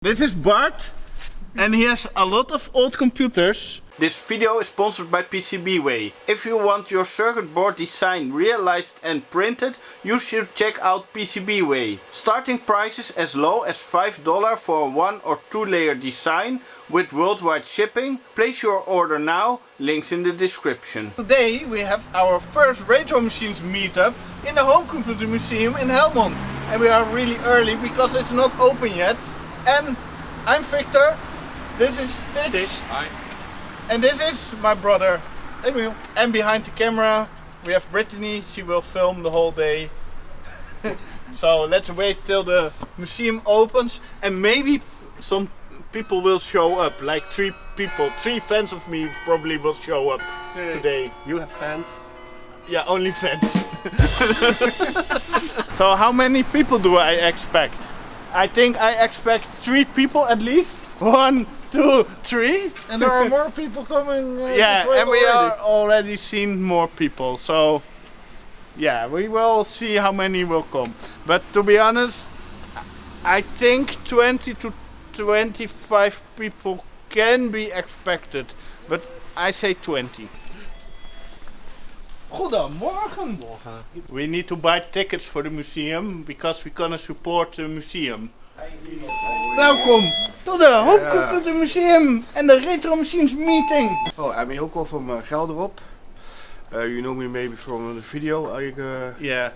This is Bart, and he has a lot of old computers. This video is sponsored by PCBWay. If you want your circuit board design realized and printed, you should check out PCBWay. Starting prices as low as $5 for a 1 or 2 layer design with worldwide shipping. Place your order now, links in the description. Today we have our first retro machines meetup in the Homecomputermuseum in Helmond. And we are really early because it's not open yet. And I'm Victor, this is Stitch. Hi. And this is my brother Emil. And behind the camera we have Brittany, she will film the whole day. So let's wait till the museum opens and maybe some people will show up, like 3 people. 3 fans of me probably will show up today. You have fans? Yeah, only fans. So how many people do I expect? I think I expect 3 people at least. 1, 2, 3. And there are more people coming. Yeah, and we are already seen more people. So yeah, we will see how many will come. But to be honest, I think 20 to 25 people can be expected. But I say 20. Goedemorgen. We need to buy tickets for the museum because we're gonna support the museum. Welkom to the Homecomputermuseum and the Retro Machines meeting. Oh, I'm Hilko from Gelderop. You know me maybe from the video. Yeah,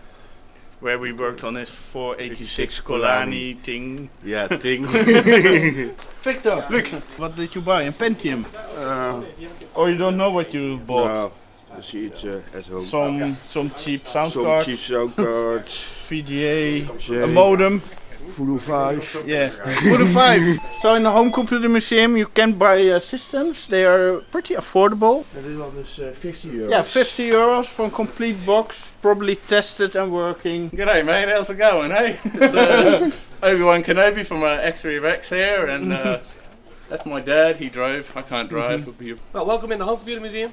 where we worked on this 486 Colani thing. Yeah, thing. Victor, look, what did you buy? A Pentium? Or you don't know what you bought? No, I see it at home. Some cheap sound Some cards, cheap sound cards. VGA, a modem. Voodoo 5. Yeah, Voodoo 5. So in the Homecomputermuseum you can buy systems. They are pretty affordable. And this one is 50 euros. Yeah, 50 euros for a complete box. Probably tested and working. G'day mate, how's it going, hey? It's Obi-Wan Kenobi from X3 Rex here, and that's my dad, he drove, I can't drive. Well, welcome in the Homecomputermuseum.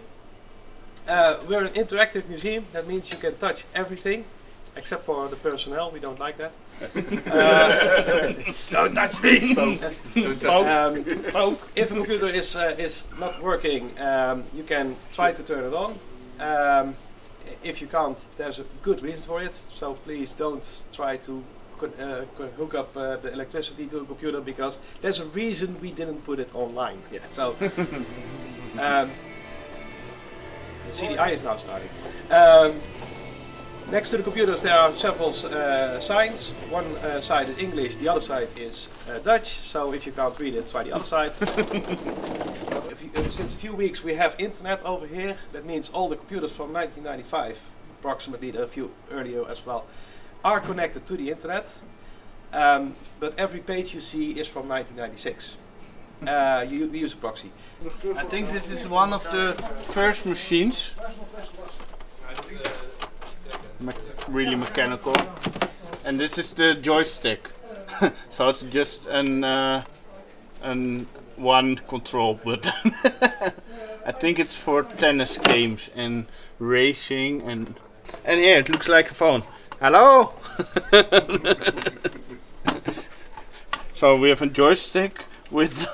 We're an interactive museum, that means you can touch everything, except for the personnel, we don't like that. Don't touch me! If a computer is not working, you can try to turn it on. If you can't, there's a good reason for it, so please don't try to hook up the electricity to a computer, because there's a reason we didn't put it online yet. So, the CDI is now starting. Next to the computers there are several signs. One side is English, the other side is Dutch, so if you can't read it, try the other side. Since a few weeks we have internet over here. That means all the computers from 1995, approximately, a few earlier as well, are connected to the internet. But every page you see is from 1996. We use a proxy. I think this is one of the first machines. Really mechanical. And this is the joystick. So it's just an one control button. I think it's for tennis games and racing and here it looks like a phone. Hello. So we have a joystick with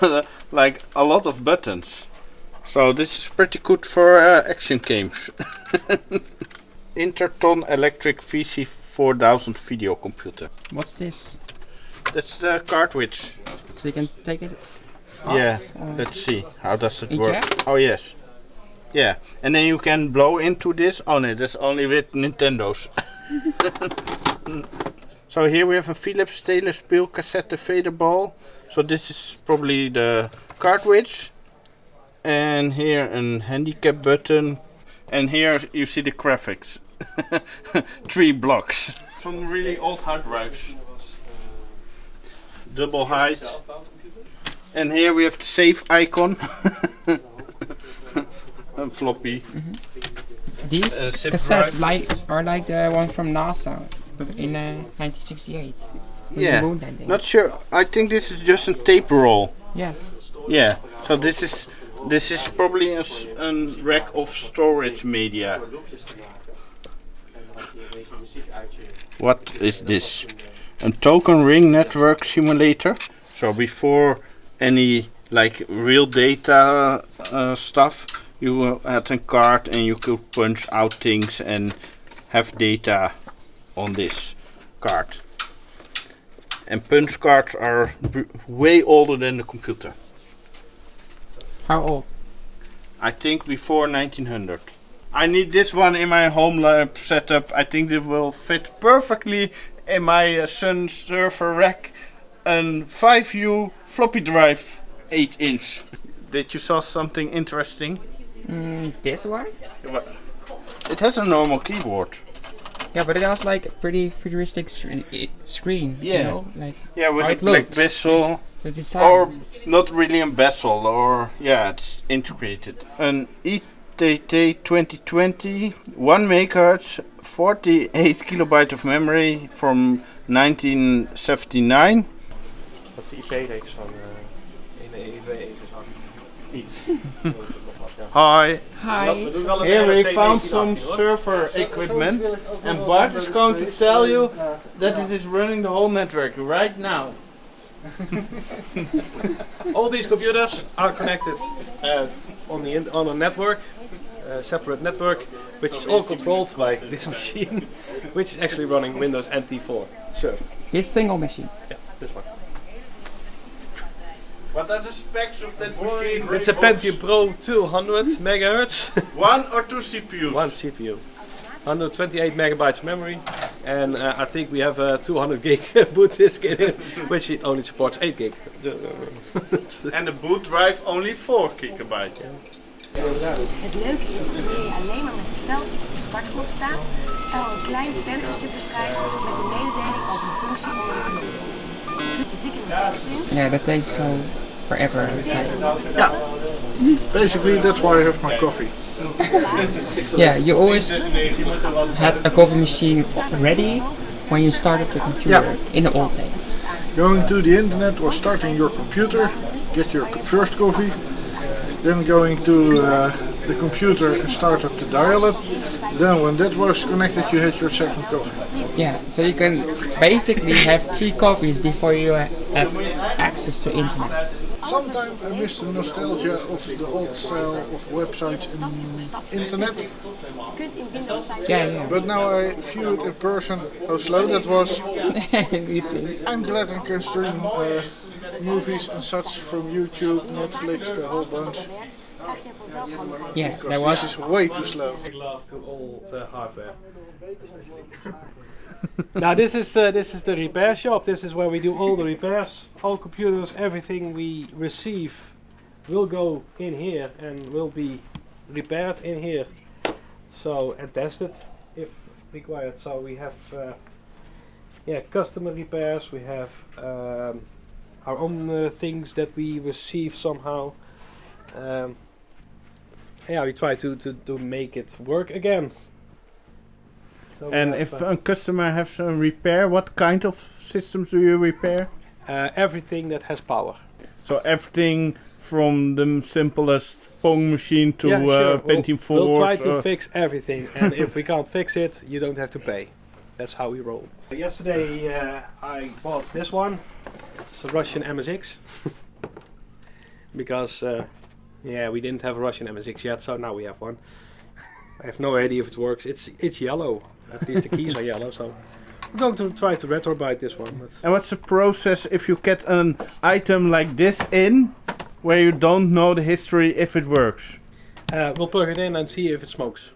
like a lot of buttons. So this is pretty good for action games. Interton Electric VC4000 video computer. What's this? That's the cartridge. So you can take it off? Yeah, let's see. How does it work? Eject? Oh yes. Yeah, and then you can blow into this. Oh no, that's only with Nintendos. So here we have a Philips stainless steel cassette fader ball. So this is probably the cartridge. And here a handicap button. And here you see the graphics. 3 blocks. From really old hard drives. Double height. And here we have the save icon. And floppy. These cassettes are like the one from NASA in 1968. Yeah, The moon landing. not sure. I think this is just a tape roll. Yes. Yeah, so this is probably a rack of storage media. What is this? A token ring network simulator. So before any like real data stuff, you had a card and you could punch out things and have data on this card. And punch cards are way older than the computer. How old? I think before 1900. I need this one in my home lab setup. I think it will fit perfectly in my Sun server rack. A 5U floppy drive, 8-inch. Did you saw something interesting? This one? It has a normal keyboard. Yeah, but it has like a pretty futuristic screen. Yeah. You know? Like Yeah, with how a it black looks. bezel. The design. Or not really a bezel, or yeah, it's integrated. An ETT 2020, 1 megahertz, 48 kilobyte of memory from 1979. Dat is de IP-reeks van 192.168. Iets. Hi. Hi. Here we found some server equipment, and Bart is going to tell you that it is running the whole network right now. All these computers are connected on a network, separate network, which is all controlled by this machine, which is actually running Windows NT4 server. This single machine. Yeah, this one. What are the specs of that machine? It's a Pentium Pro 200 megahertz. 1 or 2 CPUs? One CPU. 128 megabytes memory, and I think we have a 200 gig boot disk in it, which it only supports 8 gig. And the boot drive only 4 gigabyte. Het leuke is dat je alleen maar met het speltje op de startklok staat, dan een klein venstertje beschrijft met de mededeling over de functie onder de knop. Dus ik in de Yeah, that takes so forever. Yeah, basically that's why I have my coffee. Yeah, you always had a coffee machine ready when you started the computer Yeah. in the old days. Going to the internet was starting your computer, get your first coffee, then going to the computer and start up the dial-up. Then when that was connected you had your second coffee. Yeah, so you can basically have 3 coffees before you have access to internet. Sometimes I miss the nostalgia of the old style of websites and internet, Yeah. but now I view it in person, how slow that was. Really. I'm glad I can stream movies and such from YouTube, Netflix, the whole bunch. Yeah, Because there was. this is way too slow. Big love to old hardware. Now this is the repair shop. This is where we do all the repairs. All computers, everything we receive will go in here and will be repaired in here. So and tested if required. So we have customer repairs. We have our own things that we receive somehow. We try to make it work again. So And we have, if a customer has a repair, what kind of systems do you repair? everything that has power. So everything from the simplest Pong machine to Yeah, sure. Pentium 4. We'll try to fix everything, and if we can't fix it, you don't have to pay. That's how we roll. Yesterday I bought this one. It's a Russian MSX. Because we didn't have a Russian MSX yet, so now we have one. I have no idea if it works. It's yellow. At least the keys are yellow, so I'm going to try to retrobite this one. But And what's the process if you get an item like this in, where you don't know the history if it works? we'll plug it in and see if it smokes.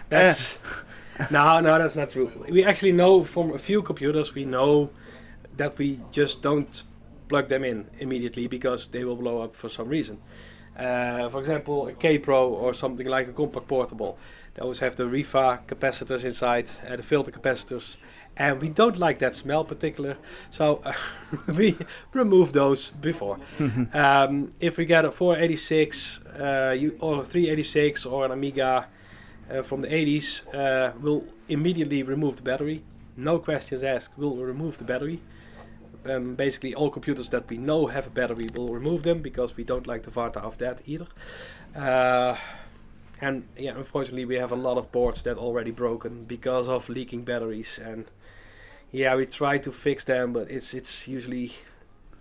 That's no, that's not true. We actually know from a few computers, we know that we just don't plug them in immediately because they will blow up for some reason. For example, a K-Pro or something like a compact portable. They always have the REFA capacitors inside, the filter capacitors, and we don't like that smell particular, so we remove those before. If we get a 486 or 386 or an Amiga from the 80s, we'll immediately remove the battery. No questions asked, we'll remove the battery. Basically all computers that we know have a battery, we'll remove them because we don't like the Varta of that either. And unfortunately we have a lot of boards that already broken because of leaking batteries, and we try to fix them, but it's usually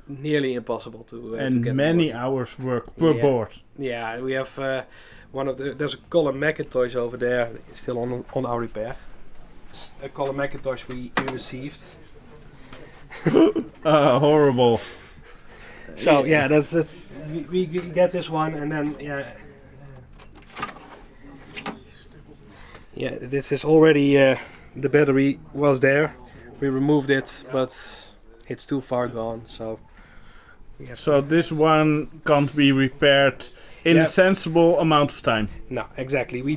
nearly impossible to and get many working. hours work per board. Yeah, we have there's a Colin Macintosh over there, still on our repair. A Colin Macintosh we received. Horrible. So yeah, that's we get this one, and then this is already the battery was there. We removed it, but it's too far gone. So so this one can't be repaired in a sensible amount of time. No, exactly. We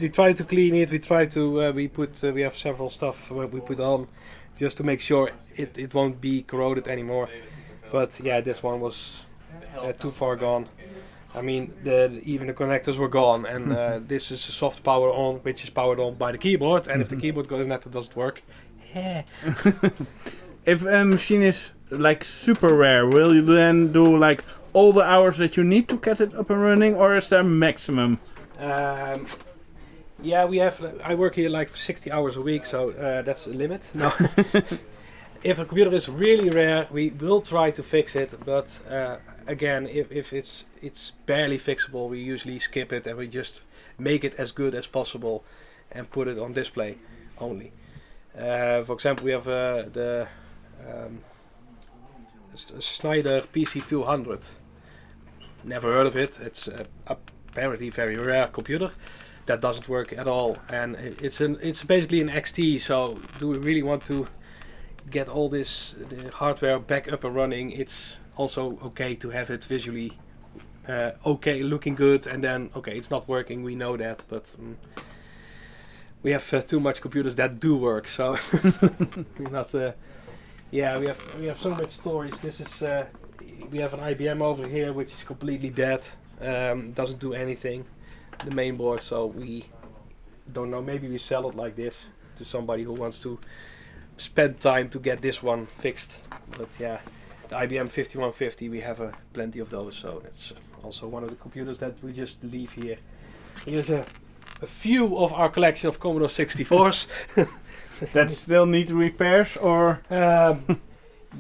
try to clean it. We try to we have several stuff we put on just to make sure it won't be corroded anymore. But yeah, this one was too far gone. I mean, even the connectors were gone, and this is a soft power on, which is powered on by the keyboard. And if the keyboard goes net, it doesn't work. If a machine is like super rare, will you then do like all the hours that you need to get it up and running, or is there a maximum? Yeah, we have. I work here like 60 hours a week, so that's a limit. No. If a computer is really rare, we will try to fix it, but again, if it's barely fixable, we usually skip it and we just make it as good as possible and put it on display only. For example, we have the Schneider PC200. Never heard of it. It's apparently very rare computer that doesn't work at all, and it's basically an XT. So do we really want to get all the hardware back up and running? It's also okay to have it visually okay, looking good, and then okay, it's not working. We know that, but we have too much computers that do work. So we're not. Yeah, we have so much storage. This is we have an IBM over here which is completely dead. Doesn't do anything. The main board. So we don't know. Maybe we sell it like this to somebody who wants to spend time to get this one fixed. But yeah, the IBM 5150, we have plenty of those, so it's also one of the computers that we just leave here. Here's a few of our collection of Commodore 64s. That still need repairs, or?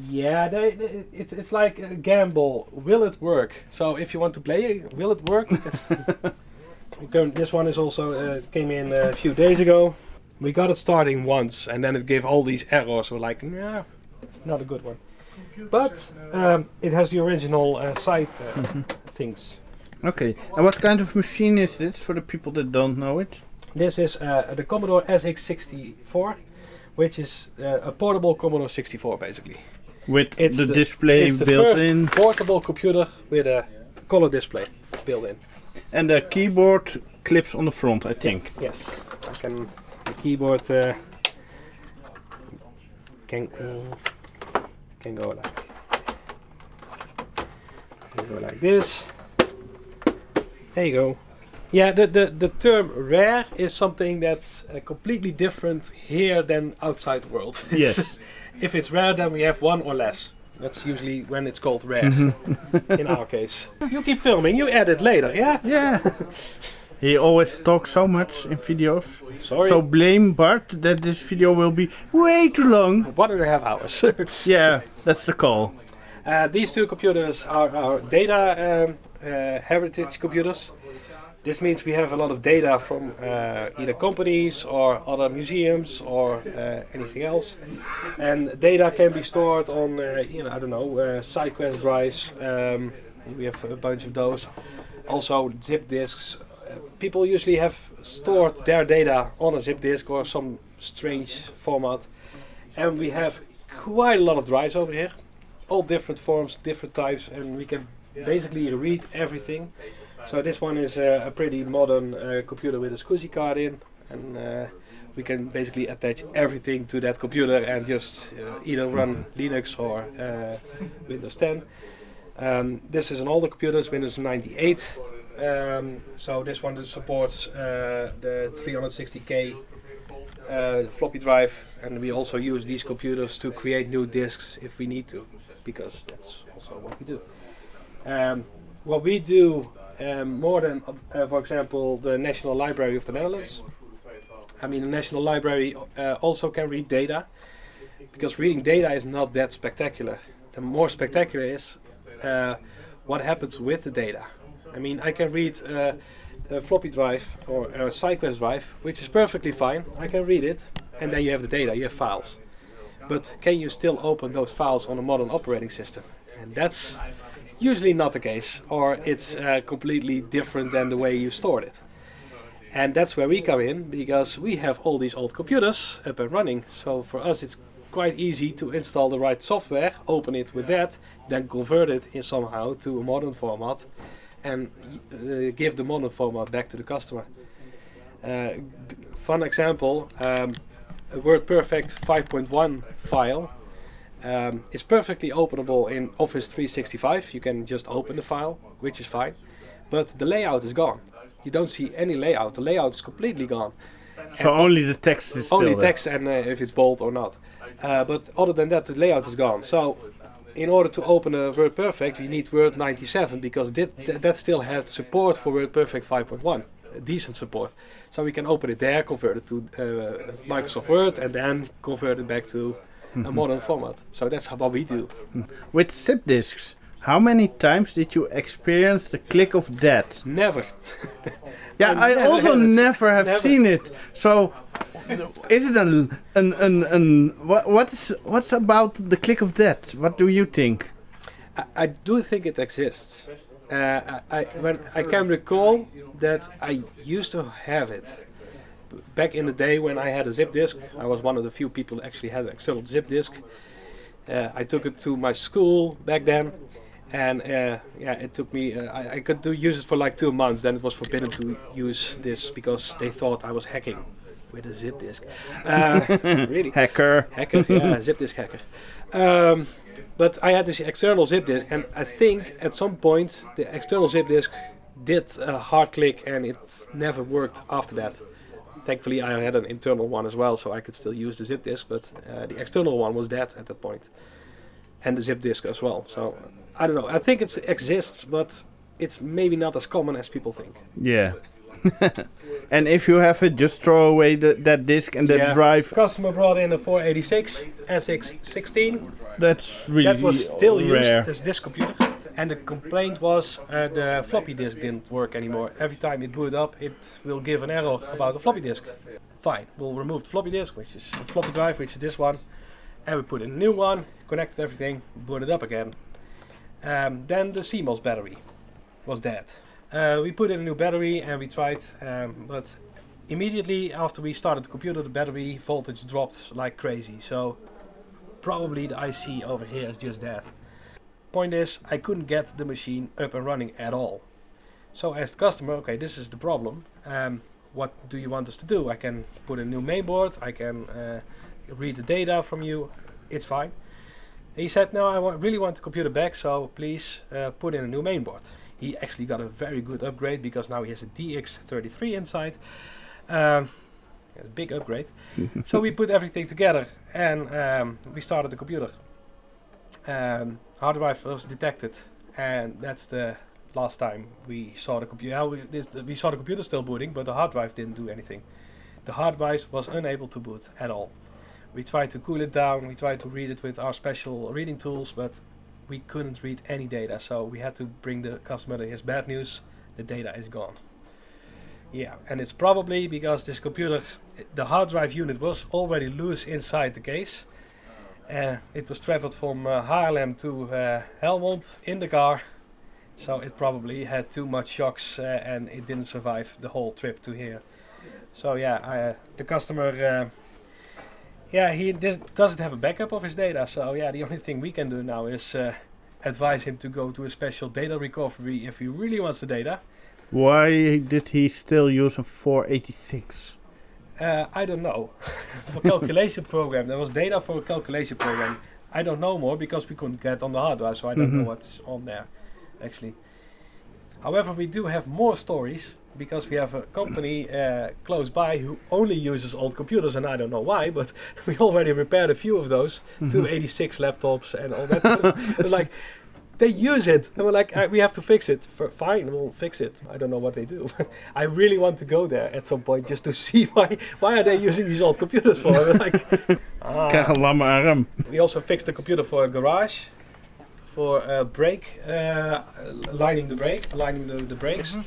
Yeah, it's like a gamble. Will it work? So if you want to play, will it work? This one is also came in a few days ago. We got it starting once, and then it gave all these errors. We're like, nah, not a good one. But it has the original side things. Okay, and what kind of machine is this for the people that don't know it? This is the Commodore SX64, which is a portable Commodore 64 basically. With the display built in. It's the first portable computer with a color display built in. And the keyboard clips on the front, I think. Yes, the keyboard can go like this. There you go. Yeah, the term rare is something that's completely different here than outside the world. Yes. If it's rare, then we have one or less. That's usually when it's called rare. In our case. You keep filming, you edit later, yeah? Yeah. He always talks so much in videos. Sorry. So blame Bart that this video will be way too long. 1.5 hours. Yeah, that's the call. These two computers are our data heritage computers. This means we have a lot of data from either companies or other museums or anything else. And data can be stored on, I don't know, SideQuest drives. We have a bunch of those. Also zip disks. People usually have stored their data on a zip disk or some strange format. And we have quite a lot of drives over here. All different forms, different types, and we can basically read everything. So this one is a pretty modern computer with a SCSI card in, and we can basically attach everything to that computer and just either run Linux or Windows 10. This is an older computer, it's Windows 98. So this one supports the 360K floppy drive, and we also use these computers to create new disks if we need to, because that's also what we do. What we do more than, for example, the National Library of the Netherlands. I mean, the National Library also can read data, because reading data is not that spectacular. the more spectacular is what happens with the data. I mean, I can read a floppy drive or a SideQuest drive, which is perfectly fine. I can read it, and then you have the data, you have files. But can you still open those files on a modern operating system? And that's usually not the case, or it's completely different than the way you stored it. And that's where we come in, because we have all these old computers up and running. So for us it's quite easy to install the right software, open it with that, then convert it in somehow to a modern format, and give the modern format back to the customer. Fun example, a WordPerfect 5.1 file is perfectly openable in Office 365. You can just open the file, which is fine, but the layout is gone. You don't see any layout. The layout is completely gone. So only the text is still only there. text and if it's bold or not. But other than that, the layout is gone. So in order to open a WordPerfect, you need Word 97, because that still had support for WordPerfect 5.1, decent support. So we can open it there, convert it to Microsoft Word, and then convert it back to a modern format. So that's what we do. With zip disks, how many times did you experience the click of death? Never. Yeah, I never also had it. never have Never. seen it. So, is it what's about the click of death? What do you think? I do think it exists. I can recall that I used to have it. Back in the day when I had a zip disk, I was one of the few people who actually had an external zip disk. I took it to my school back then, and it took me. I could use it for like 2 months. Then it was forbidden to use this because they thought I was hacking with a zip disk. Really? Hacker. Hacker, yeah, zip disk hacker. But I had this external zip disk, and I think at some point the external zip disk did a hard click, and it never worked after that. Thankfully, I had an internal one as well, so I could still use the zip disk, but the external one was dead at that point, and the zip disk as well. So I don't know. I think it exists, but it's maybe not as common as people think. Yeah. And if you have it, just throw away that disk and that drive. Customer brought in a 486 SX16. That's really That was still rare. used as disk computer. And the complaint was the floppy disk didn't work anymore. Every time it boot up, it will give an error about the floppy disk. Fine, we'll remove the floppy disk, which is the floppy drive, which is this one. And we put in a new one, connected everything, boot it up again. Then the CMOS battery was dead. We put in a new battery and we tried, but immediately after we started the computer, the battery voltage dropped like crazy. So probably the IC over here is just dead. Point is, I couldn't get the machine up and running at all. So I asked the customer, okay, this is the problem. What do you want us to do? I can put a new mainboard, I can read the data from you, it's fine. He said, no, I really want the computer back, so please put in a new mainboard. He actually got a very good upgrade, because now he has a DX33 inside. A big upgrade. So we put everything together and we started the computer. Hard drive was detected, and that's the last time we saw the computer. We saw the computer still booting, but the hard drive didn't do anything. The hard drive was unable to boot at all. We tried to cool it down, we tried to read it with our special reading tools, but we couldn't read any data, so we had to bring the customer his bad news: the data is gone. Yeah, and it's probably because this computer, the hard drive unit was already loose inside the case. It was traveled from Haarlem to Helmond in the car, so it probably had too much shocks and it didn't survive the whole trip to here. So yeah, the customer, he doesn't have a backup of his data, so yeah, the only thing we can do now is advise him to go to a special data recovery if he really wants the data. Why did he still use a 486? I don't know. For calculation program, there was data for a calculation program. I don't know more because we couldn't get on the hard drive, so I don't know what's on there, actually. However, we do have more stories because we have a company close by who only uses old computers, and I don't know why, but we already repaired a few of those, 286 laptops and all that. Like, they use it, and we're like, we have to fix it. Fine, we'll fix it. I don't know what they do. I really want to go there at some point just to see why are they using these old computers for. We're like, Krijg een lamme arm. we also fixed the computer for a garage. for brake, aligning the brakes.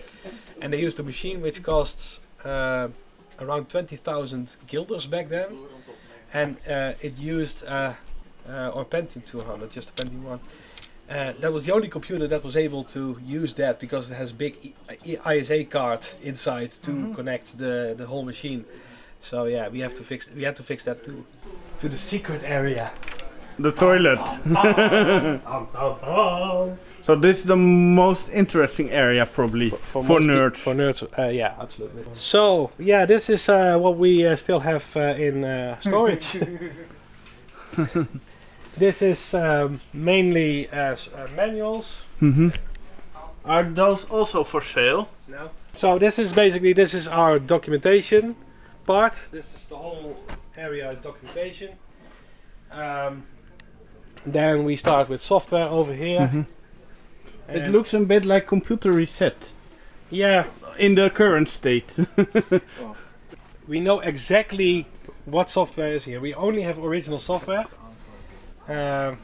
And they used a machine which costs around 20,000 guilders back then, and it used or Pentium 200, just a Pentium 1. That was the only computer that was able to use that because it has a big ISA card inside to connect the whole machine. So yeah, we had to fix that too. To the secret area. The toilet. So this is the most interesting area probably for nerds. For nerds, yeah, absolutely. So yeah, this is what we still have in storage. This is mainly manuals. Are those also for sale? No. So this is our documentation part. This is the whole area is documentation. Then we start with software over here. It looks a bit like Computer Reset. Yeah. In the current state. We know exactly what software is here. We only have original software. And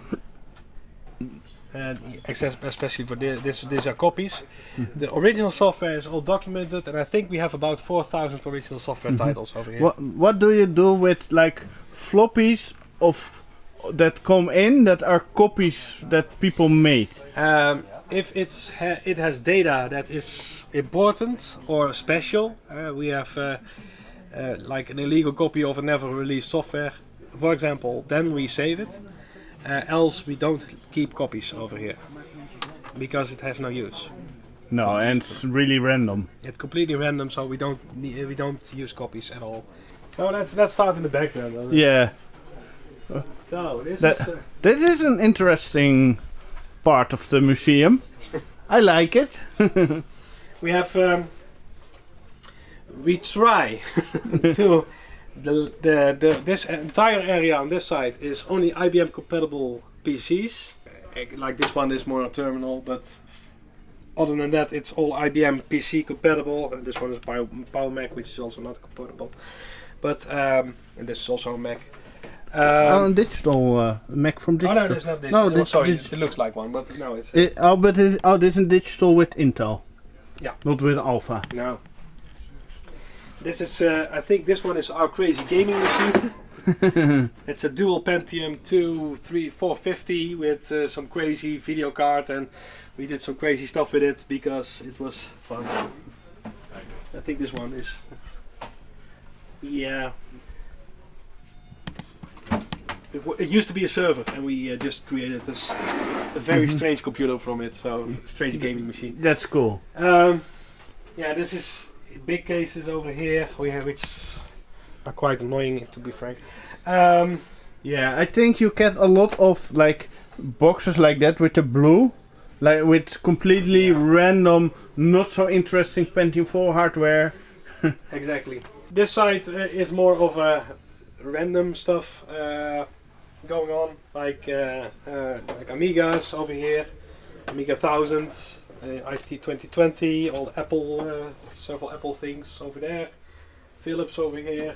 especially for these are copies. The original software is all documented, and I think we have about 4,000 original software titles over here. What do you do with like floppies of that come in that are copies that people made? If it has data that is important or special, we have like an illegal copy of a never released software, for example, then we save it. Else we don't keep copies over here because it has no use. No, and it's really random. It's completely random, so we don't use copies at all. So let's start in the background. Yeah. So this is an interesting part of the museum. I like it. We have we try to. This entire area on this side is only IBM compatible PCs. Like this one is more a terminal, but other than that, it's all IBM PC compatible. And this one is Power Mac, which is also not compatible. But and this is also a Mac. Digital Mac from digital. Oh no, it's not digital. No, sorry, it looks like one, but no, it's. This is digital with Intel. Yeah. Not with Alpha. No. This is, I think this one is our crazy gaming machine. It's a dual Pentium 450 with some crazy video card, and we did some crazy stuff with it because it was fun. I think this one is, yeah. It used to be a server, and we just created this a very strange computer from it, so strange gaming machine. That's cool. Yeah, this is big cases over here, which are quite annoying, to be frank. Yeah, I think you get a lot of like boxes like that with the blue, like with completely random, not so interesting Pentium 4 hardware. Exactly. This side is more of a random stuff going on, like Amigas over here, Amiga 1000, IT 2020, all Apple, several Apple things over there, Philips over here,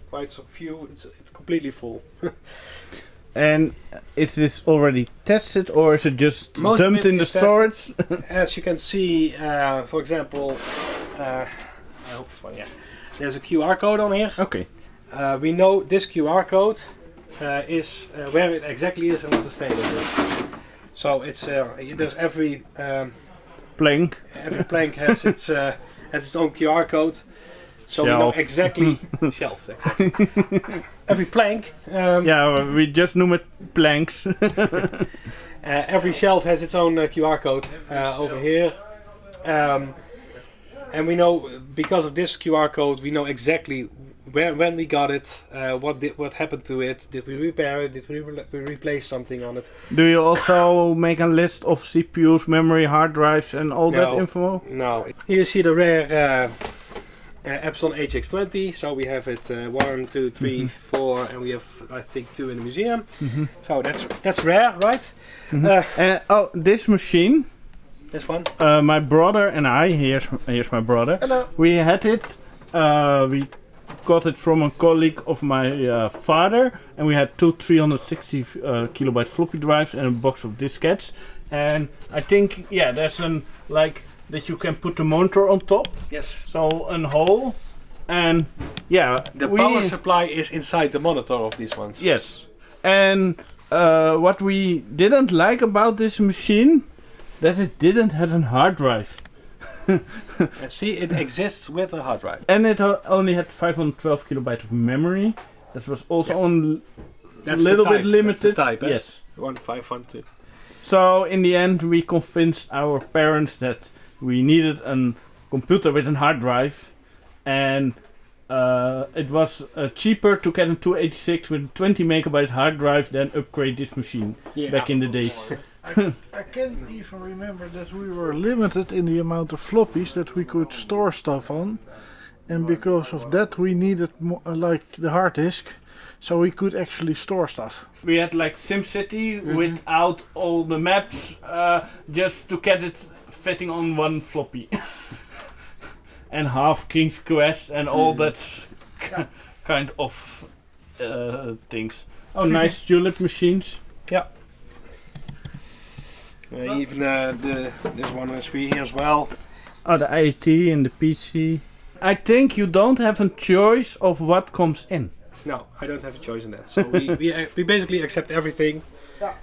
quite a few. It's completely full. And is this already tested, or is it just dumped in the storage? As you can see, for example, I hope it's one. Yeah, there's a QR code on here. Okay. We know this QR code is where it exactly is and what the state it is. So it's there's every plank. Every plank has its own QR code. So we know exactly shelf. Exactly. Every plank. Yeah, we just name it planks. Every shelf has its own QR code over here. And we know, because of this QR code, we know exactly when we got it, what happened to it, did we repair it, did we replace something on it. Do you also make a list of CPUs, memory, hard drives and all that info? No. Here you see the rare Epson HX20, so we have it 1, 2, 3, 4, and we have, I think, 2 in the museum. So that's rare, right? This machine. This one? My brother and I, here's my brother. Hello. We had it, we got it from a colleague of my father, and we had two 360 kilobyte floppy drives and a box of diskettes. And I think, yeah, there's an like that you can put the monitor on top. Yes. So an hole, and yeah, The power supply is inside the monitor of these ones. Yes, and what we didn't like about this machine, that it didn't have a hard drive. And see, it exists with a hard drive. And it only had 512 kilobytes of memory. That was also on a little bit limited. That's the type, yes. 1512. So in the end, we convinced our parents that we needed a computer with a hard drive, and it was cheaper to get a 286 with a 20 megabyte hard drive than upgrade this machine back in the days. I can even remember that we were limited in the amount of floppies that we could store stuff on, and because of that we needed like the hard disk, so we could actually store stuff. We had like SimCity without all the maps, just to get it fitting on one floppy. And half King's Quest and all that kind of things. Oh, nice tulip machines. Yeah. Even this one is here as well. Oh, the IoT and the PC. I think you don't have a choice of what comes in. No, I don't have a choice in that. So we basically accept everything.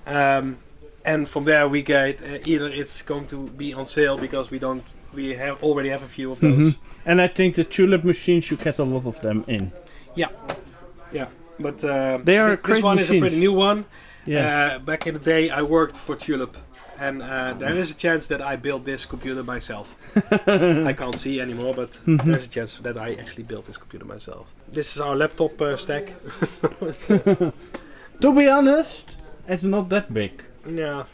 And from there we get either it's going to be on sale because we already have a few of those. And I think the tulip machines, you get a lot of them in. Yeah. But they are this great one machines. is a pretty new one. Yeah. Back in the day I worked for Tulip, and there is a chance that I built this computer myself. I can't see anymore, but there's a chance that I actually built this computer myself. This is our laptop stack. To be honest, it's not that big. Yeah,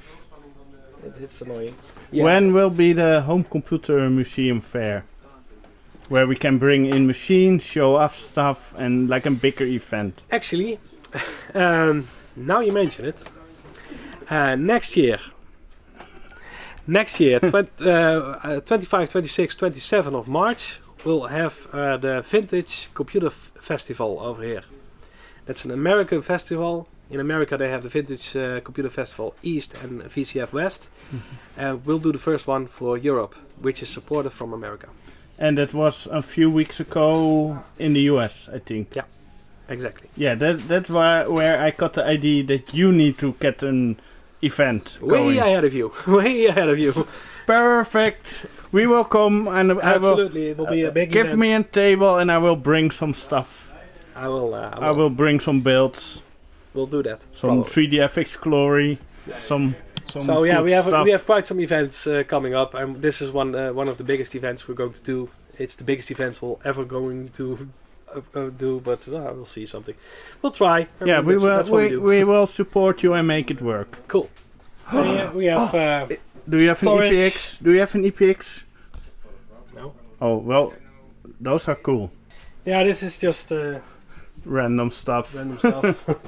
it's annoying. When will be the Homecomputermuseum fair? Where we can bring in machines, show off stuff, and like a bigger event. Actually, now you mention it, next year, 25, 26, 27 of March, we'll have the Vintage Computer Festival over here. That's an American festival. In America they have the Vintage Computer Festival East and VCF West. We'll do the first one for Europe, which is supported from America. And that was a few weeks ago in the US, I think. Yeah, exactly. Yeah, that's where I got the idea that you need to get an event going. Way ahead of you. Way ahead of you. Perfect. We will come and Absolutely, it will be a big give event. me a table and I will bring some stuff. I will. I will bring some builds. We'll do that. Some probably. 3DFX glory. Some So yeah, good we have stuff. we have quite some events coming up, and this is one of the biggest events we're going to do. It's the biggest events we'll ever going to do, but we'll see something. We'll try. Yeah, we will. That's what we do. We will support you and make it work. Cool. We have. Do you have storage. an EPX? Do you have an EPX? No. Oh well, those are cool. Yeah, this is just Random stuff. random stuff.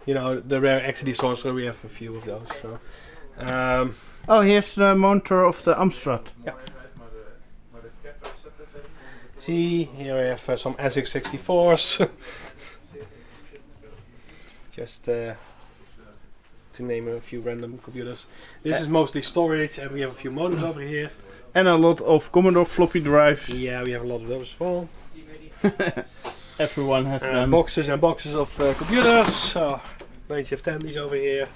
You know, the rare XD Sorcerer, we have a few of those. So. Oh, here's the monitor of the Amstrad. Yeah. See, here I have some SX64s. Just to name a few random computers. This is mostly storage, and we have a few modems over here. And a lot of Commodore floppy drives. Yeah, we have a lot of those as well. Everyone has them. Boxes and boxes of computers. So, bunch of tendies over here.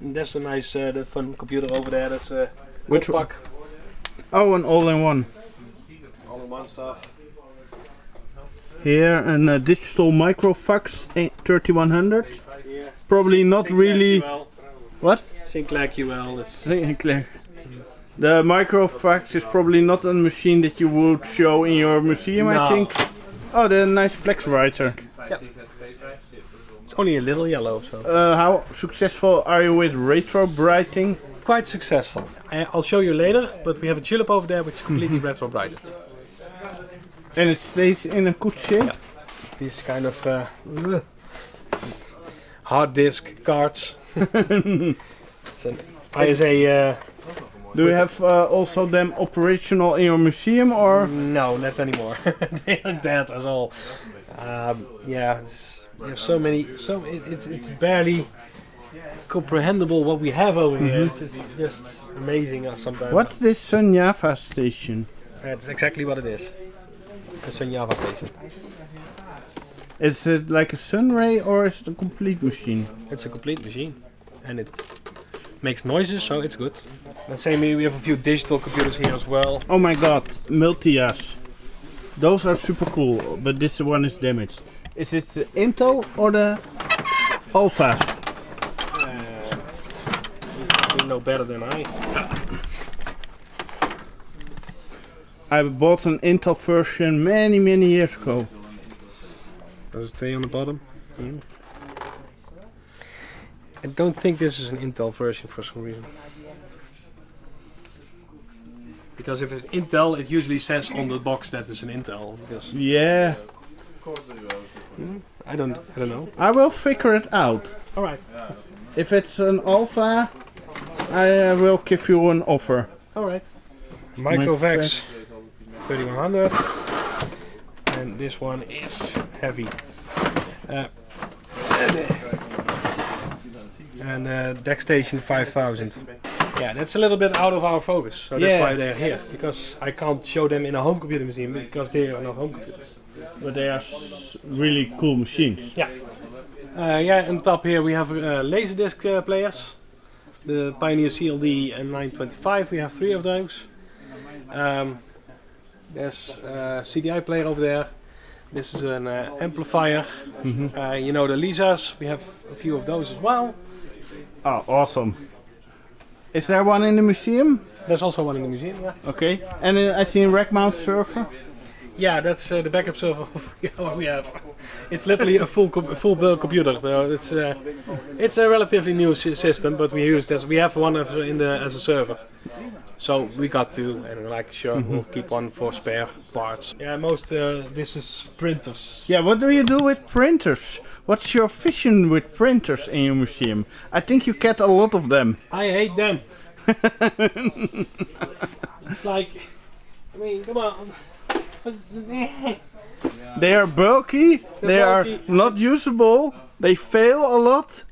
That's a nice, the fun computer over there. That's a Which good pack. Oh, an all-in-one. All-in-one stuff. Here, a digital microfax 3100. Yeah. Probably not really. QL. What? Sinclair QL. Is Sinclair. The microfax is probably not a machine that you would show in your museum, I No. think. Oh, the nice Plex writer. It's only a little yellow, so. How successful are you with retro brighting? Quite successful. I'll show you later, but we have a tulip over there which is completely retro brighted. And it stays in a good shape? Yeah. These kind of hard disk cards. It's an ISA. Do you have also them operational in your museum, or? No, not anymore. They are dead as all. Yeah, We have so many. It's barely comprehensible what we have over here. It's just amazing sometimes. What's this Sun Java station? That's exactly what it is. A Sun Java station. Is it like a Sunray or is it a complete machine? It's a complete machine, and it makes noises, so it's good. The same, we have a few digital computers here as well. Oh my god, Multias. Those are super cool, but this one is damaged. Is it the Intel or the Alphas? You know better than I. I bought an Intel version many years ago. Does it say on the bottom? I don't think this is an Intel version for some reason. Because if it's Intel, it usually says on the box that it's an Intel. Because Yeah, I don't know. I will figure it out. All right. If it's an Alpha, I will give you an offer. All right. Microvex 3100, and this one is heavy. And DeckStation 5000. Yeah, that's a little bit out of our focus, so that's why they're here. Because I can't show them in a home computer museum because they are not home computers. But they are really cool machines. Yeah. On top here we have Laserdisc players. The Pioneer CLD and 925, we have 3 of those. There's a CDI player over there. This is an amplifier. You know the Lisas, we have a few of those as well. Oh, awesome. Is there one in the museum? There's also one in the museum, yeah. Okay. And I see a rack mount server. Yeah, that's the backup server what we have. It's literally a full build computer. It's a relatively new system, but we have one as a server. So we got to, and like sure, we'll keep one for spare parts. Yeah, this is printers. Yeah, what do you do with printers? What's your vision with printers in your museum? I think you get a lot of them. I hate them. It's like, I mean, come on. They are bulky, they are not usable, they fail a lot.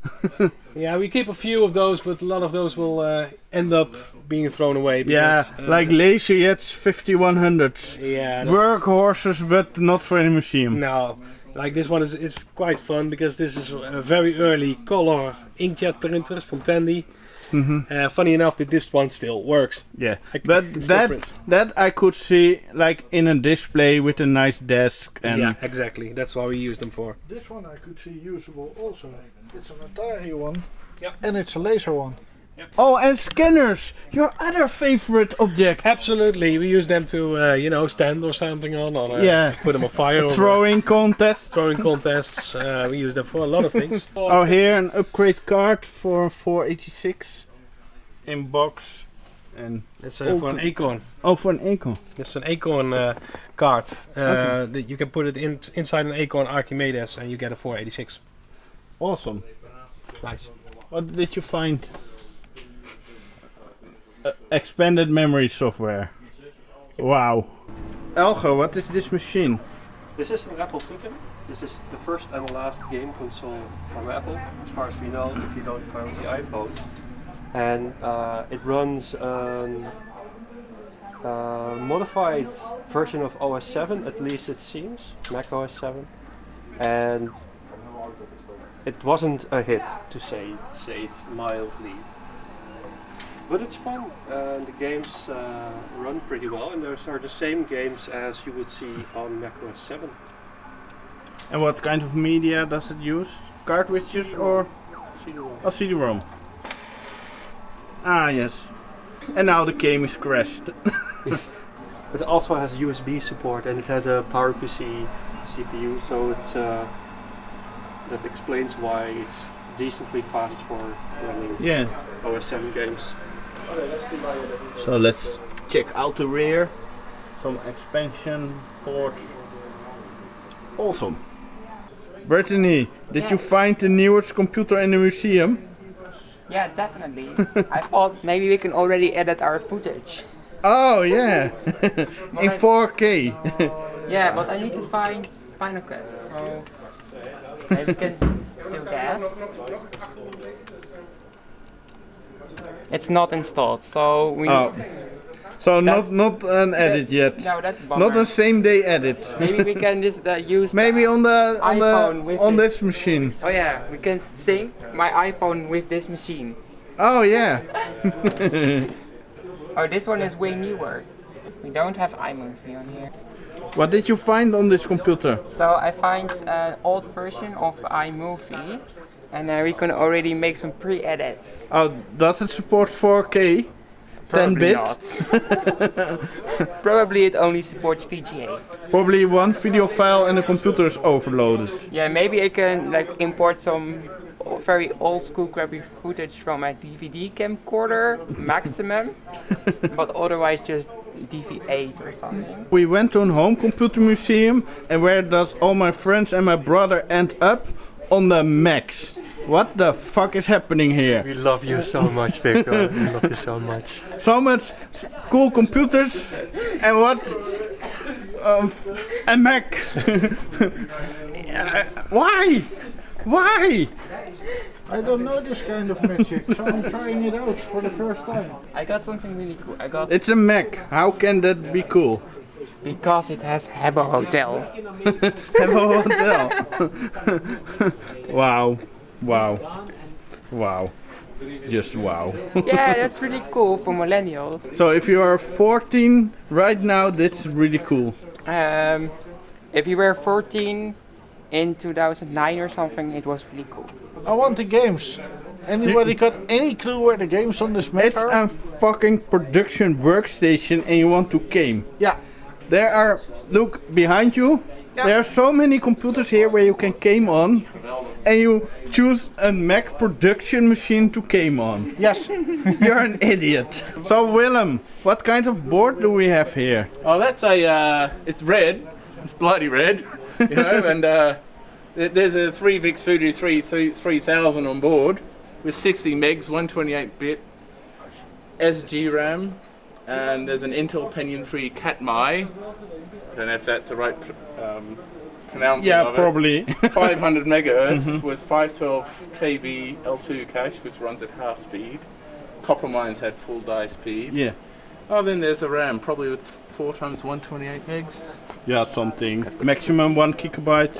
Yeah, we keep a few of those, but a lot of those will end up being thrown away. Because, like Laserjets 5100s. Yeah. Workhorses, but not for any museum. No, like this one is quite fun because this is a very early color inkjet printers from Tandy. Funny enough that this one still works. Yeah, but that I could see like in a display with a nice desk. And yeah, exactly. That's what we use them for. This one I could see usable also. It's an Atari one. Yep. And it's a laser one. Yep. Oh, and scanners, your other favorite object. Absolutely, we use them to stand or something on. Put them on fire. Throwing contests. Throwing contests. We use them for a lot of things. Oh, here an upgrade card for 486 in box, and it's for an Acorn. Oh, for an Acorn. It's an Acorn card. That you can put it inside an Acorn Archimedes, and you get a 486. Awesome. Nice. What did you find? Expanded memory software. Wow. Elgo, what is this machine? This is an Apple Picken. This is the first and last game console from Apple, as far as we know, if you don't count the iPhone. And it runs a modified version of OS 7, at least it seems, Mac OS 7. And it wasn't a hit, to say it mildly. But it's fun, and the games run pretty well, and those are the same games as you would see on Mac OS 7. And what kind of media does it use? Cartridges or CD-ROM? Oh, CD-ROM. Ah, yes. And now the game is crashed. It also has USB support, and it has a PowerPC CPU, so it's that explains why it's decently fast for running OS 7 games. So let's check out the rear. Some expansion ports. Awesome. Brittany, did you find the newest computer in the museum? Yeah, definitely. I thought maybe we can already edit our footage. Oh yeah, in 4K. Yeah, but I need to find Final Cut. So Maybe we can do that. It's not installed, so we. Oh. So not an edit yet. No, that's a bummer. Not a same day edit. Maybe we can just use. Maybe on iPhone this machine. Oh yeah, we can sync my iPhone with this machine. Oh yeah. Oh, this one is way newer. We don't have iMovie on here. What did you find on this computer? So I find an old version of iMovie, and we can already make some pre-edits. Oh, does it support 4K? 10-bit? Not. Probably it only supports VGA. Probably one video file and the computer is overloaded. Yeah, maybe I can like import some very old school crappy footage from my DVD camcorder maximum, but otherwise just DV8 or something. We went to a Homecomputermuseum, and where does all my friends and my brother end up? On the Macs. What the fuck is happening here? We love you so much, Victor. We love you so much. So much cool computers and what? A Mac. Why? Why? I don't know this kind of magic, so I'm trying it out for the first time. I got something really cool. It's a Mac. How can that be cool? Because it has Habbo Hotel. Habbo Hotel. Wow. Wow. Wow. Just wow. Yeah, that's really cool for millennials. So if you are 14 right now, that's really cool. If you were 14 in 2009 or something, it was really cool. I want the games. Anybody got any clue where the games on this Mac It's are? a fucking production workstation and you want to game. Yeah. There are, look behind you, there are so many computers here where you can game on, and you choose a Mac production machine to game on. Yes. You're an idiot. So Willem, what kind of board do we have here? Oh, that's a, it's red. It's bloody red, you know, and there's a 3VIX Voodoo 3000 on board with 60 megs, 128-bit SG RAM. And there's an Intel Pentium 3 Katmai. I don't know if that's the right pronouncing of it. Probably. 500 megahertz with 512 KB L2 cache, which runs at half speed. Copper mines had full die speed. Yeah. Oh, then there's the RAM, probably with 4 times 128 megs. Yeah, something. Maximum 1 gigabyte.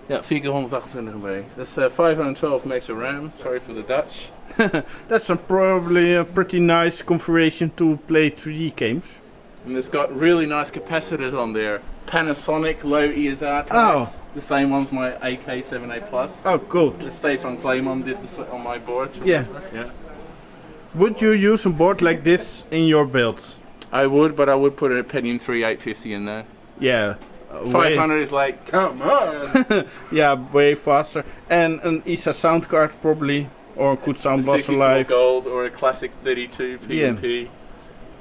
Ja, 428 MB. That's 512 megs of RAM. Sorry for the Dutch. That's probably a pretty nice configuration to play 3D games. And it's got really nice capacitors on there. Panasonic low ESR types. Oh. The same ones my AK7A Plus. Oh, good. The Stefan Claymon did this on my boards. Yeah. Yeah. Would you use a board like this in your builds? I would, but I would put a Pentium 3 850 in there. Yeah. 500 is like, come on! Yeah, way faster. And an ISA sound card probably, or a good sound bus 64 alive. gold or a classic 32 PMP. The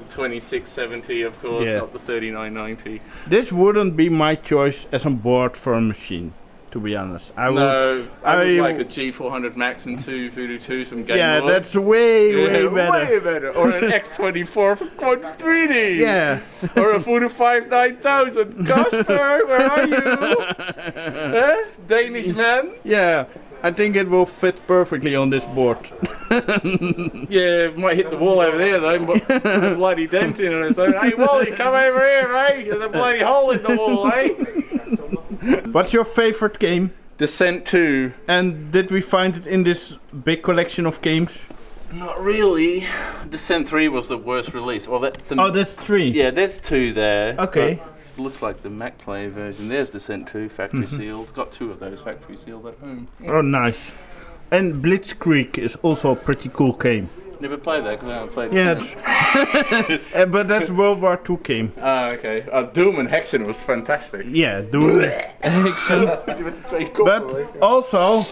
2670 of course, not the 3990. This wouldn't be my choice as a board for a machine, to be honest. I would like a G400 Max and 2 Voodoo 2s from Game Yeah, Boy. that's way better. Way better. Or an X24 from Quad 3D. Yeah. Or a Voodoo 5 9000. Casper, where are you? Danish man? Yeah, I think it will fit perfectly on this board. Yeah, might hit the wall over there though, but a bloody dent in it. So, hey Wally, come over here, mate. There's a bloody hole in the wall, eh? What's your favorite game? Descent 2. And did we find it in this big collection of games? Not really. Descent 3 was the worst release. Well, that's the that's 3. Yeah, there's 2 there. Okay. Looks like the Mac Play version. There's Descent 2, factory sealed. Got 2 of those factory sealed at home. Yeah. Oh, nice. And Blitzkrieg is also a pretty cool game. Never played that because I haven't played Descent. Yeah, but that's World War II game. Ah, okay. Doom and Hexen was fantastic. Yeah, Doom and Hexen. But also,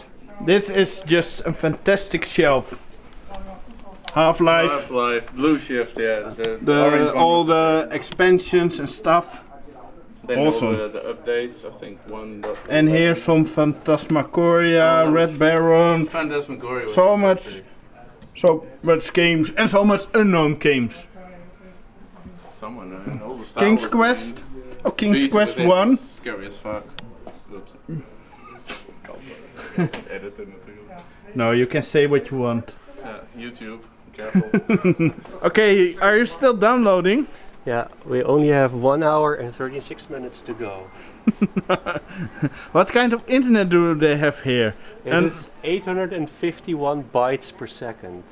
this is just a fantastic shelf. Half-Life. Half-Life, Blue Shift, yeah. The orange one all the expansions and stuff. Then awesome. all the updates, I think 1. And here's some Phantasmagoria, Red Baron. Phantasmagoria was so much games and so much unknown games. Someone all the Star King's Wars Quest. games. Oh, King's Beast Quest Within 1. Scary as fuck. Oops. Editen natuurlijk. No, you can say what you want. YouTube, careful. Okay, are you still downloading? Yeah, we only have 1 hour and 36 minutes to go. What kind of internet do they have here? It is 851 bytes per second.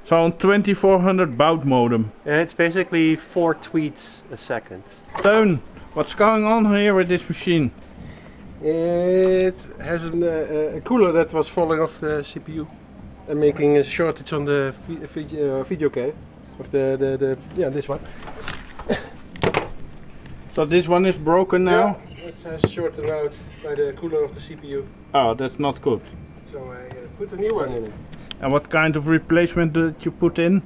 So on 2400 baud modem. It's basically 4 tweets a second. Teun, what's going on here with this machine? It has a cooler that was falling off the CPU and making a shortage on the video card of the this one. So this one is broken now? Yeah, it has shorted out by the cooler of the CPU. Oh, that's not good. So I put a new one in it. And what kind of replacement did you put in?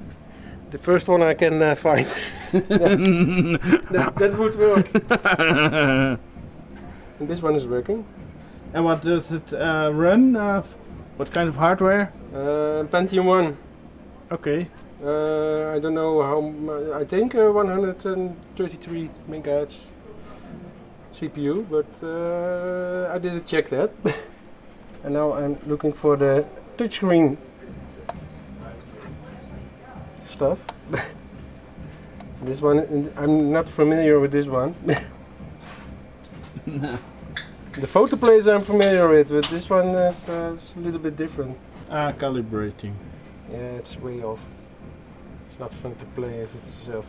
The first one I can find. that would work. And this one is working. And what does it run? What kind of hardware? Pentium 1. Okay. I don't know how much, I think 133 megahertz CPU, but I didn't check that. And now I'm looking for the touchscreen stuff. This one, I'm not familiar with this one. The photo plays I'm familiar with, but this one is a little bit different. Calibrating. Yeah, it's way off. It's not fun to play if it's yourself.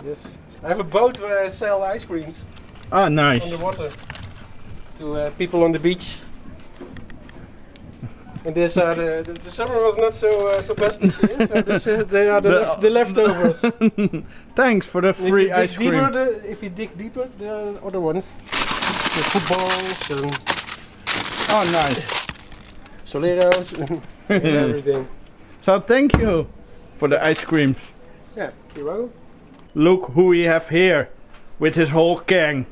Yes. I have a boat where I sell ice creams. Ah, nice. On the water. To people on the beach. And this are the summer was not so best this year, so this, they are the leftovers. Thanks for the free ice cream. If you dig deeper, there are other ones. The footballs and oh, nice. Soleros and everything. So thank you for the ice creams. Yeah, you're welcome. Look who we have here with his whole gang.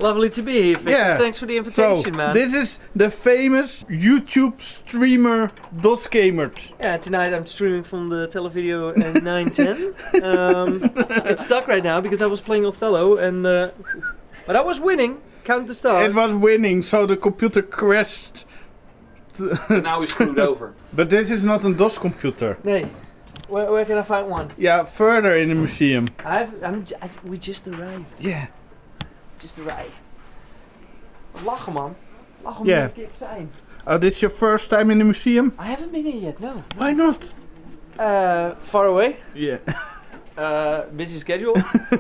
Lovely to be here, Victor. Yeah. Thanks for the invitation, So, man. this is the famous YouTube streamer Dosgamert. Yeah, tonight I'm streaming from the televideo at 9:10. It's stuck right now because I was playing Othello, and but I was winning. Count the stars. It was winning, so the computer crashed. Now he's screwed over. But this is not a DOS computer. Nee. Where can I find one? Yeah, further in the museum. We just arrived. Yeah. Just arrived. Lachen, man. Lachen Yeah. moet dit zijn. This is your first time in the museum? I haven't been here yet, no. Why not? Far away. Yeah. Busy schedule.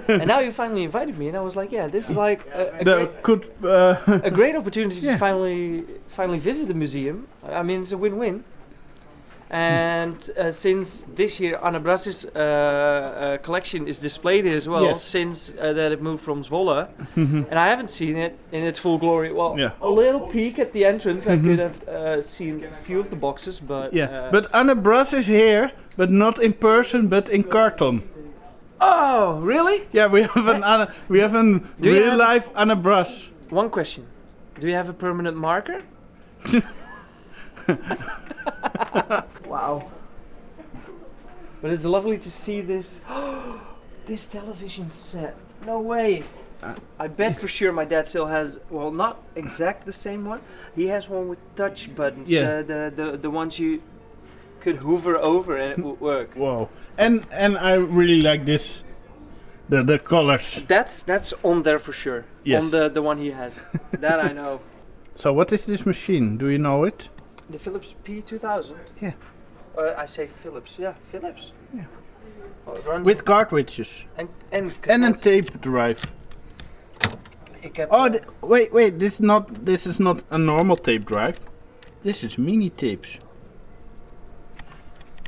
And now you finally invited me, and I was like, yeah, this is like a great opportunity to finally visit the museum. I mean, it's a win-win. And since this year Anna Brass's collection is displayed here as well, since that it moved from Zwolle, and I haven't seen it in its full glory. Well, a little peek at the entrance, I could have seen a few of the boxes, but but Anna Brass is here, but not in person, but in carton. Oh, really? Yeah, we have a real life Anna Brass. One question: do you have a permanent marker? Wow. But it's lovely to see this. This television set. No way. I bet for sure my dad still has, well, not exact the same one. He has one with touch buttons. Yeah. The ones you could hover over and it would work. Wow. And I really like this. The colors. That's on there for sure. Yes. On the one he has. That I know. So what is this machine? Do you know it? The Philips P2000? Yeah. I say Philips. Yeah, Philips. Yeah. Well, it runs with cartridges. And a tape drive. Wait, this is not a normal tape drive. This is mini tapes.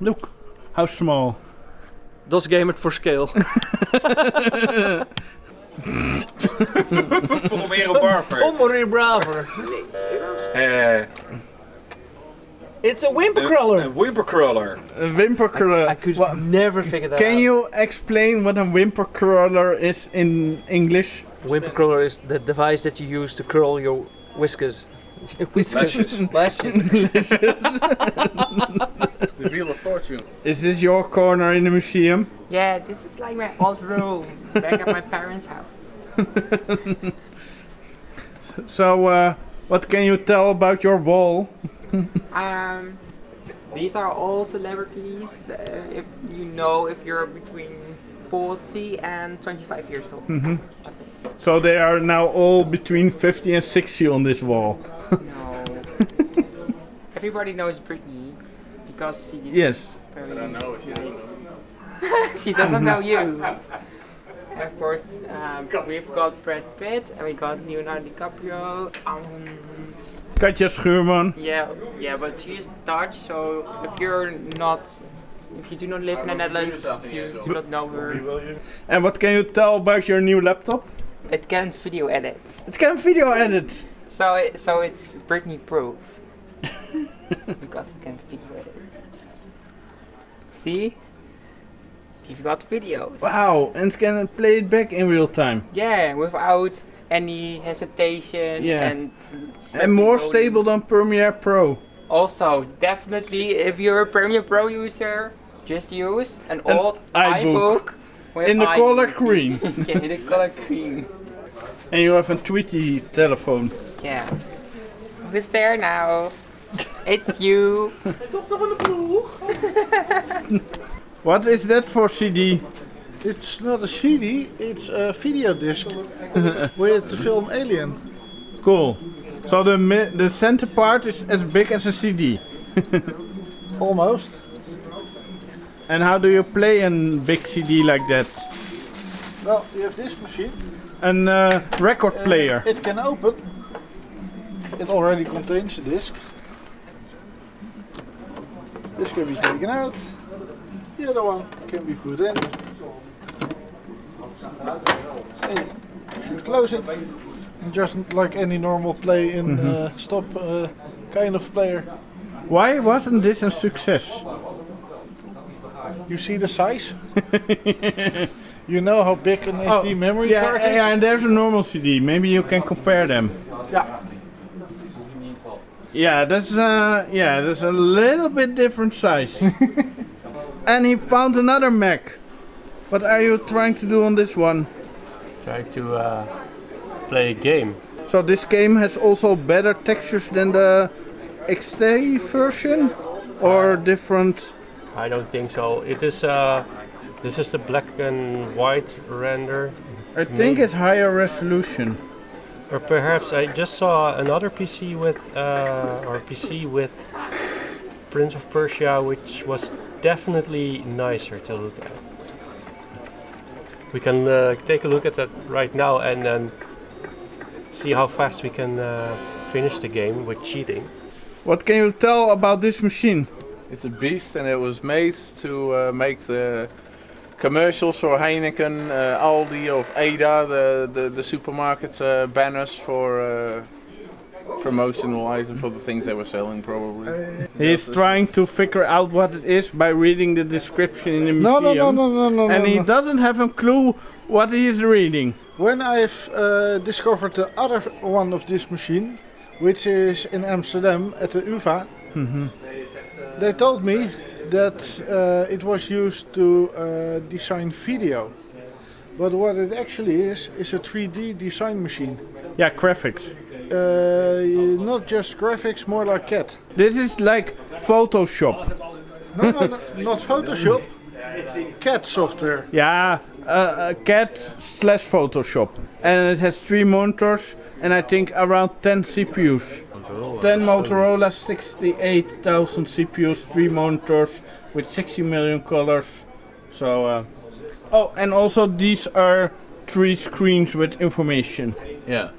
Look, how small. Dosgamert for scale. Ommeer braver. It's a whimper crawler. A whimper crawler. A whimper crawler. I could never figure that out. Can you explain what a whimper crawler is in English? Whimper crawler is the device that you use to curl your whiskers. Lashes. The Wheel of Fortune. Is this your corner in the museum? Yeah, this is like my old room back at my parents' house. So, what can you tell about your wall? These are all celebrities. If you know, if you're between 40 and 25 years old. So they are now all between 50 and 60 on this wall. No. Everybody knows Britney because she's very. I don't know if you know them. She doesn't know you. And of course, we've got Brad Pitt and we got Leonardo DiCaprio. Katja Schuurman. Yeah, but she's Dutch, so if you do not live in the Netherlands, you do not know her. And what can you tell about your new laptop? It can video edit. It can video edit. So it's Britney proof. Because it can video edit. See? You've got videos. Wow, and it can play it back in real time. Yeah, without any hesitation and more stable than Premiere Pro. Also, definitely, if you're a Premiere Pro user, just use an old iBook in the color green. Yeah, in the color green. And you have a Tweety telephone. Yeah. Who's there now? It's you. What is that for CD? It's not a CD, it's a video disc with the film Alien. Cool. So the center part is as big as a CD. Almost. And how do you play a big CD like that? Well, you have this machine. A record player. It can open. It already contains a disc. This can be taken out. The other one can be put in. And you should close it. And just like any normal play in stop kind of player. Why wasn't this a success? You see the size? You know how big an SD memory card is? Yeah, and there's a normal CD. Maybe you can compare them. Yeah. Yeah, that's a little bit different size. And he found another Mac. What are you trying to do on this one? Trying to play a game. So this game has also better textures than the XT version, or different? I don't think so. It is. This is the black and white render. I think it's higher resolution. Or perhaps I just saw another PC with Prince of Persia, which was definitely nicer to look at. We can take a look at that right now and then see how fast we can finish the game with cheating. What can you tell about this machine? It's a beast, and it was made to make the commercials for Heineken, Aldi, of Ada, the supermarket banners for promotional items for the things they were selling, probably. He's trying to figure out what it is by reading the description in the museum. No. And he doesn't have a clue what he is reading. When I've discovered the other one of this machine, which is in Amsterdam at the UvA, they told me that it was used to design video. But what it actually is a 3D design machine. Yeah, graphics. Not just graphics, more like CAD. This is like Photoshop. No, not Photoshop. CAD software. Yeah, CAD/Photoshop. And it has 3 monitors and I think around 10 CPUs. 10 Motorola 68,000 CPUs, 3 monitors with 60 million colors. So, oh, and also these are 3 screens with information. Yeah.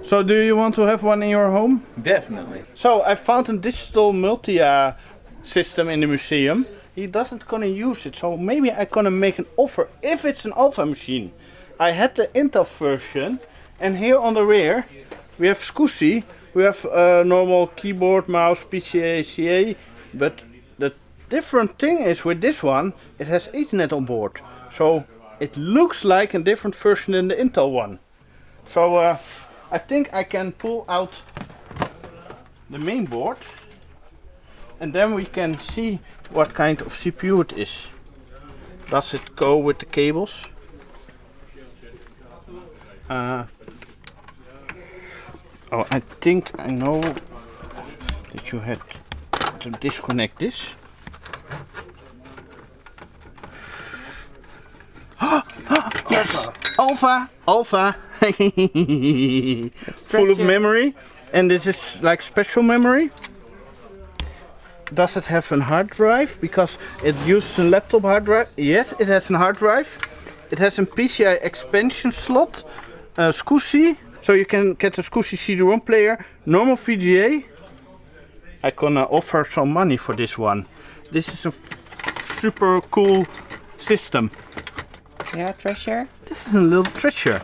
So do you want to have one in your home? Definitely. So I found a digital multi system in the museum. He doesn't gonna use it, so maybe I'm gonna make an offer if it's an alpha machine. I had the Intel version, and here on the rear we have SCSI. We have a normal keyboard, mouse, PCA, but the different thing is with this one, it has Ethernet on board. So it looks like a different version than the Intel one. So I think I can pull out the main board and then we can see what kind of CPU it is. Does it go with the cables? Oh, I think I know that you had to disconnect this. Yes! Alpha! Alpha! Full of memory. And this is like special memory. Does it have a hard drive? Because it uses a laptop hard drive. Yes, it has a hard drive. It has a PCI expansion slot. SCSI. So you can get a SCSI CD-ROM player. Normal VGA. I'm gonna offer some money for this one. This is a super cool system. Yeah, treasure. This is a little treasure.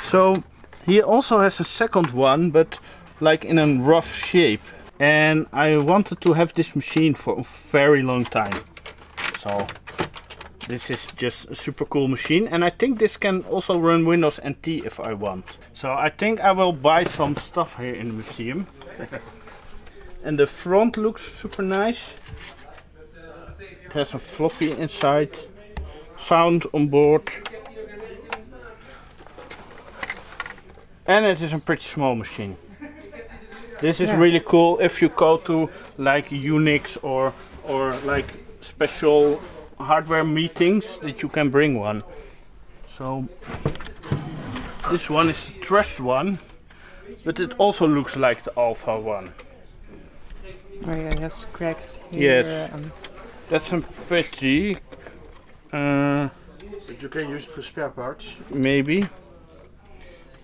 So he also has a second one, but like in a rough shape. And I wanted to have this machine for a very long time. So this is just a super cool machine. And I think this can also run Windows NT if I want. So I think I will buy some stuff here in the museum. And the front looks super nice. It has a floppy inside. Sound on board. And it is a pretty small machine. This is really cool if you go to like Unix or like special hardware meetings that you can bring one. So this one is the Trust one, but it also looks like the Alpha one. Oh yeah, it has cracks here. Yes, that's a pity. But you can use it for spare parts. Maybe.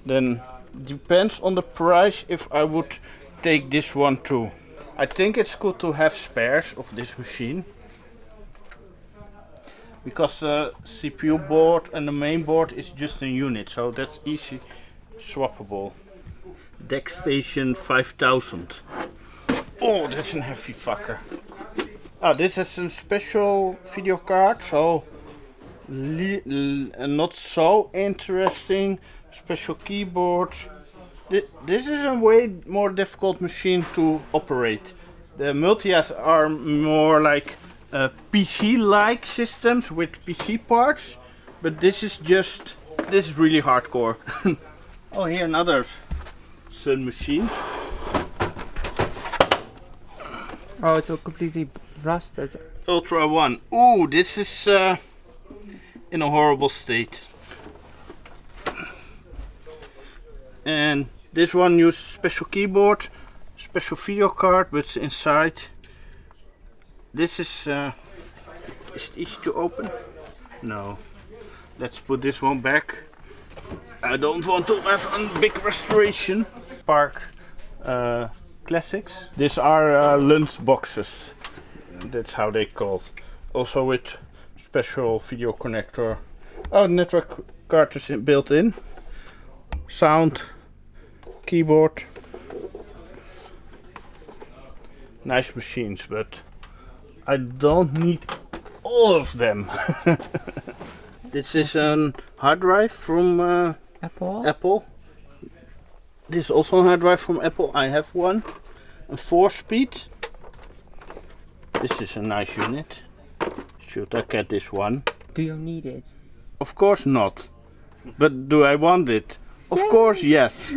Then depends on the price if I would take this one too. I think it's good to have spares of this machine. Because the CPU board and the main board is just a unit, so that's easy swappable. DeckStation 5000. Oh, that's a heavy fucker. Ah, this is a special video card, so not so interesting. Special keyboard. This is a way more difficult machine to operate. The Multias are more like PC-like systems with PC parts, but this is really hardcore. Oh, here another Sun machine. Oh, it's all completely rusted. Ultra One. Ooh, this is in a horrible state. And this one uses special keyboard, special video card, but inside. This is it easy to open? No. Let's put this one back. I don't want to have a big restoration. Park Classics. These are lunch boxes. That's how they called. Also with special video connector. Oh, network card is built in. Sound. Keyboard. Nice machines, but I don't need all of them. This is a hard drive from Apple. This is also a hard drive from Apple. I have one. A 4-speed. This is a nice unit. Should I get this one? Do you need it? Of course not. But do I want it? Of course, yes.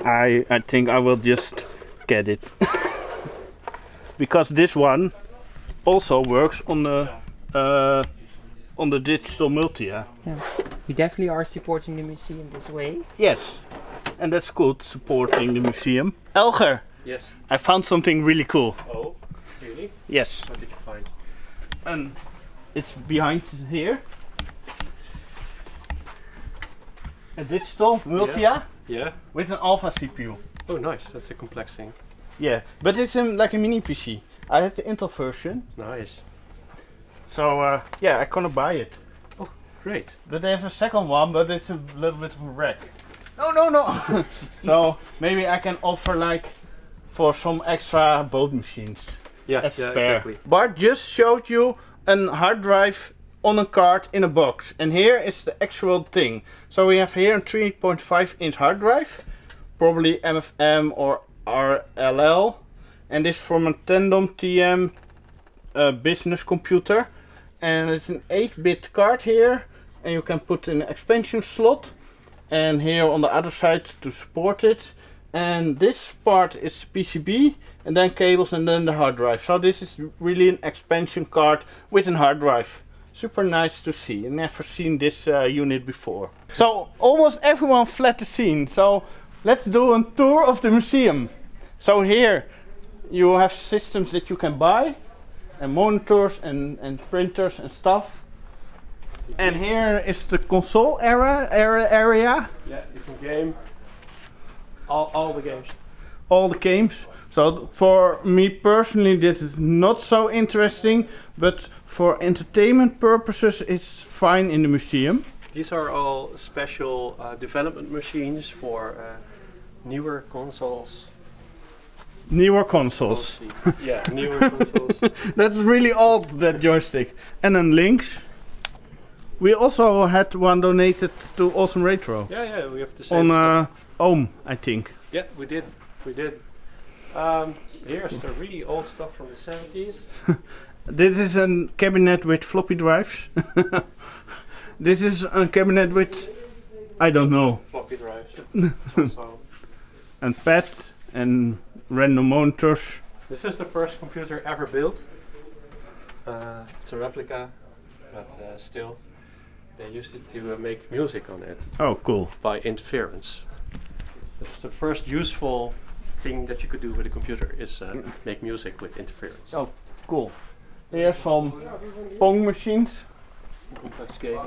I think I will just get it. Because this one also works on the digital multi. Yeah. We definitely are supporting the museum this way. Yes. And that's good, supporting the museum. Elger! Yes. I found something really cool. Oh, really? Yes. What did you find? And it's behind here. A digital multi Yeah. with an Alpha CPU. Oh, nice. That's a complex thing. Yeah, but it's like a mini PC. I had the Intel version. Nice. So yeah, I'm gonna buy it. Oh, great. But they have a second one, but it's a little bit of a wreck. No. So maybe I can offer like for some extra boat machines. Yeah, as yeah, spare. exactly. Bart just showed you a hard drive on a card in a box, and here is the actual thing. So we have here a 3.5 inch hard drive, probably MFM or RLL, and this from a Tandem TM business computer, and it's an 8-bit card here, and you can put an expansion slot, and here on the other side to support it And this part is PCB, and then cables, and then the hard drive. So this is really an expansion card with a hard drive. Super nice to see. I've never seen this unit before. So almost everyone fled the scene. So let's do a tour of the museum. So here you have systems that you can buy, and monitors and printers and stuff. And here is the console area. Yeah, you can game all the games. All the games. So for me personally, this is not so interesting, but for entertainment purposes, it's fine in the museum. These are all special development machines for newer consoles. Newer consoles. Yeah, newer consoles. That's really old, that joystick. And then links. We also had one donated to Awesome Retro. Yeah, we have the same on Ohm, I think. Yeah, we did. Here's the really old stuff from the 70s. This is a cabinet with floppy drives. This is a cabinet with, I don't know. Floppy drives. And pad and random monitors. This is the first computer ever built. It's a replica, but still. They used it to make music on it. Oh, cool. By interference. It's the first useful thing that you could do with a computer is make music with interference. Oh, cool. Here's some Pong machines. Complex game.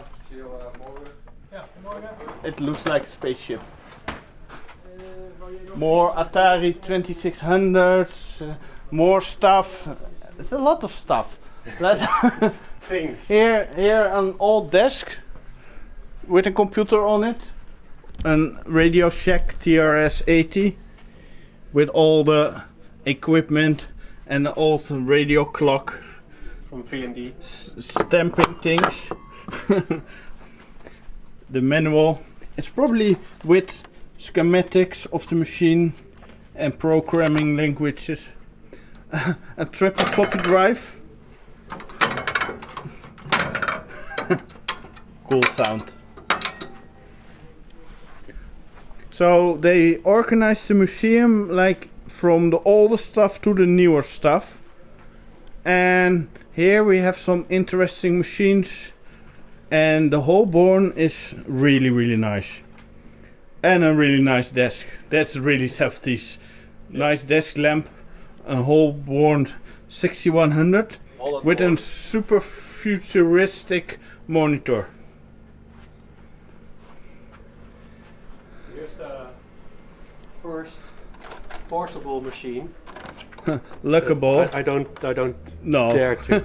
It looks like a spaceship. More Atari 2600s, more stuff. It's a lot of stuff. Things. Here an old desk with a computer on it. An Radio Shack TRS-80 with all the equipment and the old radio clock from V&D. Stamping things. The manual. It's probably with schematics of the machine and programming languages. A triple floppy drive. Cool sound. So they organized the museum like from the older stuff to the newer stuff. And here we have some interesting machines. And the whole board is really, really nice. And a really nice desk. That's really 70s. Yeah. Nice desk lamp. A whole board 6100 with a super futuristic monitor. First portable machine. Lookable. I don't no. dare to.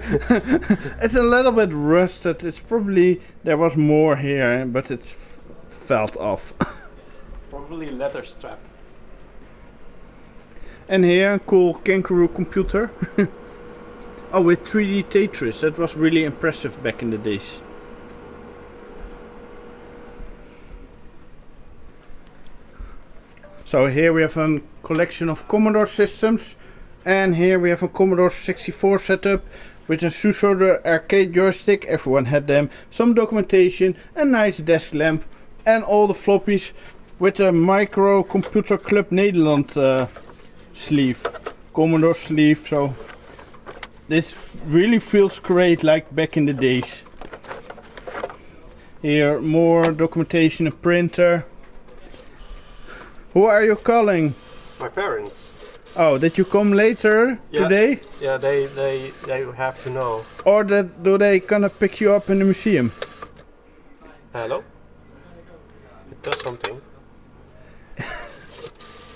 It's a little bit rusted. It's probably there was more here, but it's fell off. Probably leather strap. And here a cool kangaroo computer. Oh, with 3D Tetris. That was really impressive back in the days. So here we have a collection of Commodore systems, and here we have a Commodore 64 setup with a Susoder arcade joystick, everyone had them, some documentation, a nice desk lamp, and all the floppies with a Micro Computer Club Nederland sleeve, Commodore sleeve. So this really feels great like back in the days. Here more documentation, a printer. Who are you calling? My parents. Oh, did you come later today? Yeah, they have to know. Or do they gonna pick you up in the museum? Hello? It does something.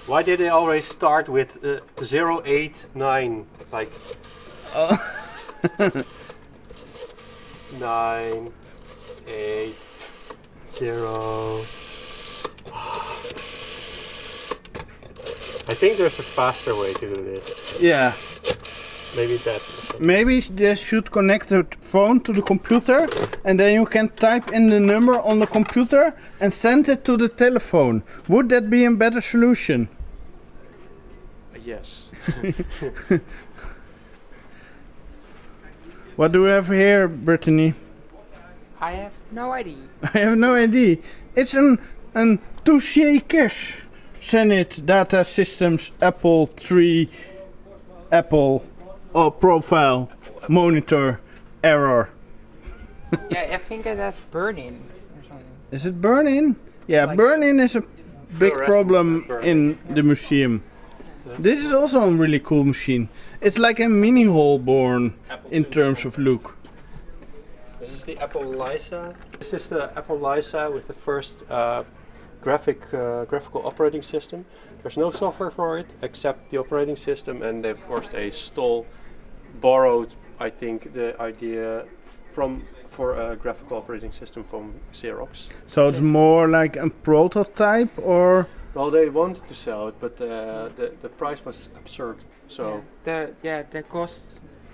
Why did they always start with 089? Like 9, 8, 0. I think there's a faster way to do this. Yeah. Maybe that. Maybe they should connect the phone to the computer and then you can type in the number on the computer and send it to the telephone. Would that be a better solution? Yes. What do we have here, Brittany? I have no idea. I have no idea. It's an touché cache. Zenith Data Systems Apple III Apple profile monitor error. Yeah, I think that's burning or something. Is it burning? Yeah, like burning is a big fluorescent problem burning. in the museum. This is also a really cool machine. It's like a mini Holborn in terms of look. This is the Apple Lisa. This is the Apple Lisa with the first graphical operating system. There's no software for it except the operating system, and of course they borrowed, I think, the idea for a graphical operating system from Xerox. So it's more like a prototype, or Well, they wanted to sell it, but the price was absurd. So the cost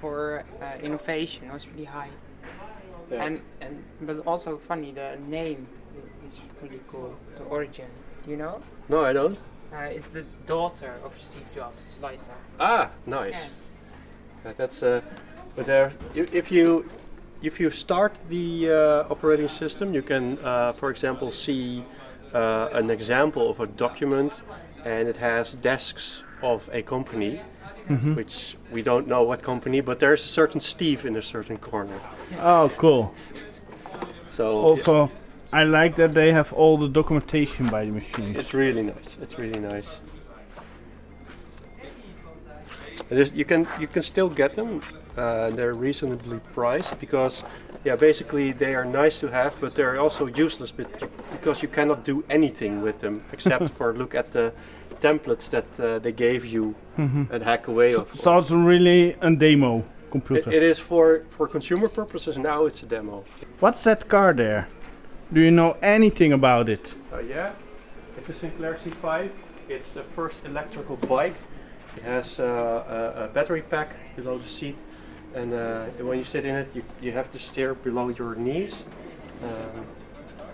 for innovation was really high. yeah. But also funny, the name is really cool. The origin, do you know? No, I don't. It's the daughter of Steve Jobs, Lisa. Ah, nice. Yes. That's but there. If you start the operating system, you can, for example, see an example of a document, and it has desks of a company, which we don't know what company, but there's a certain Steve in a certain corner. oh, cool. So Also, I like that they have all the documentation by the machines. it's really nice. It's really nice. You can still get them. They're reasonably priced because, yeah, basically they are nice to have, but they're also useless because you cannot do anything with them except for look at the templates that they gave you and hack away. So it's really a demo computer. It is for consumer purposes. Now it's a demo. What's that car there? Do you know anything about it? Yeah, it's a Sinclair C5. It's the first electrical bike. It has a battery pack below the seat, and when you sit in it, you have to steer below your knees.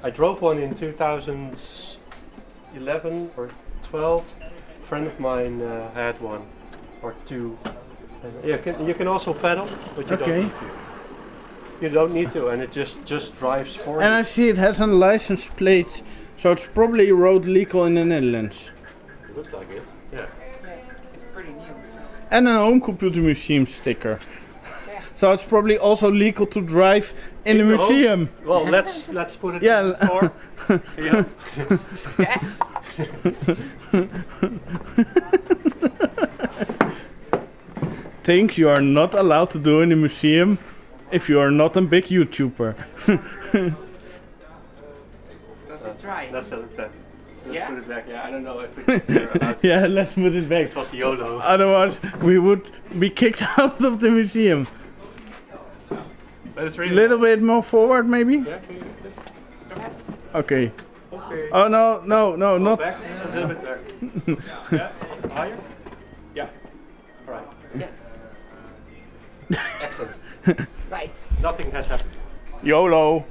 I drove one in 2011 or 12. A friend of mine had one or two. And you can also pedal, but you don't need to. You don't need to, and it just drives for And you. I see it has a license plate, so it's probably road legal in the Netherlands. It looks like it. Yeah. It's pretty new. So. And a Homecomputermuseum sticker. So it's probably also legal to drive in the In the museum. Well, let's put it Yeah. for. Yeah. Things you are not allowed to do in the museum if you are not a big YouTuber. Does it try? Let's put it back. Let's Yeah? put it back. Yeah, I don't know if we're allowed to. Yeah, let's put it back. It was YOLO. Otherwise, we would be kicked out of the museum. But it's A really little bit more forward, maybe? Yeah, can you do Yes. Okay. that? Okay. Oh no, not. Back. A little bit back. Yeah. Higher. Yeah. All right. Yes. Excellent. Right. Nothing has happened. YOLO.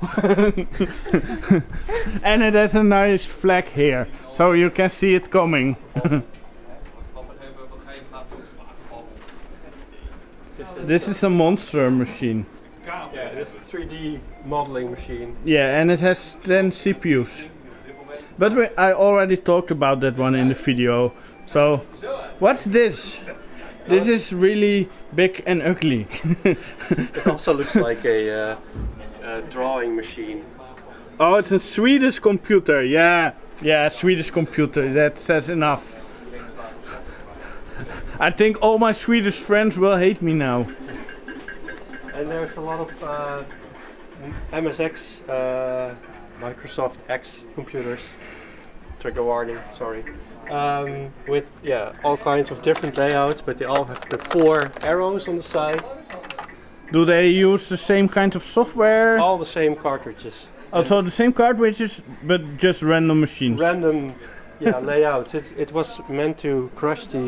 And it has a nice flag here, so you can see it coming. This is a monster machine. Yeah, it is a 3D modeling machine. Yeah, and it has 10 CPUs. But I already talked about that one in the video. So, what's this? This is really big and ugly. It also looks like a drawing machine. Oh, it's a Swedish computer. Yeah, Swedish computer. That says enough. I think all my Swedish friends will hate me now. And there's a lot of MSX, Microsoft X computers, trigger warning, sorry, with all kinds of different layouts, but they all have the 4 arrows on the side. Do they use the same kind of software? All the same cartridges. Also the same cartridges, but just random machines. Random, layouts. It was meant to crush the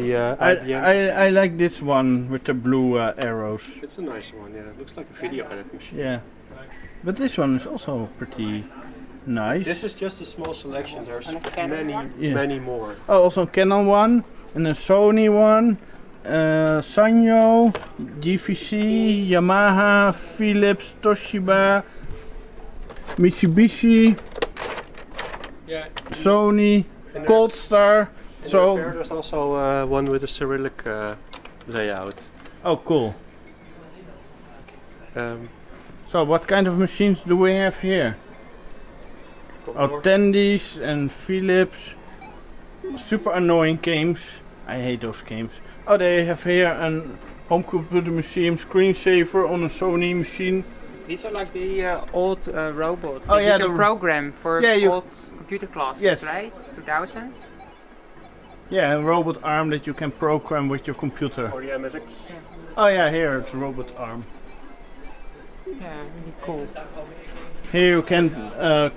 IBM. I like this one with the blue arrows. It's a nice one. Yeah, it looks like a video edit machine. Yeah, but this one is also pretty nice. This is just a small selection. There's And a Canon one? many more. Oh, also a Canon one and a Sony one, Sanyo, GVC, Yamaha, Philips, Toshiba, Mitsubishi, Yeah. Sony, And Cold Star, So There's also one with a Cyrillic layout. oh, cool. Um, So what kind of machines do we have here? Oh, Tandys and Philips. Super annoying games. I hate those games. Oh, they have here a Homecomputermuseum screensaver on a Sony machine. These are like the old robots Oh, that yeah, you can the- program for Yeah, you- old computer classes, Yes. right? 2000s. Yeah, a robot arm that you can program with your computer. or the MSX. Oh yeah, here it's a robot arm. Yeah, really cool. Here you can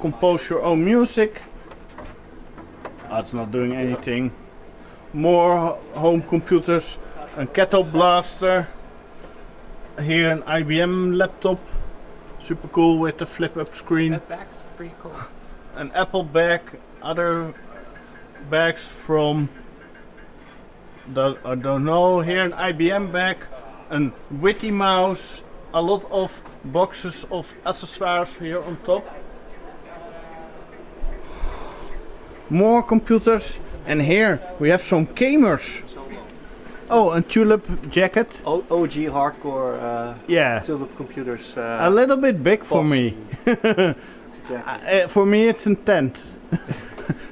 compose your own music. Oh, it's not doing anything. More home computers, a kettle blaster. Here an IBM laptop, super cool with the flip up screen. That bag's pretty cool. An Apple bag, other bags from I don't know. Here an IBM bag, a Witty mouse, a lot of boxes of accessoires here on top. More computers, and here we have some gamers. Oh, a tulip jacket. OG hardcore Yeah, Tulip computers. a little bit big for boss me. jacket. For me it's a tent.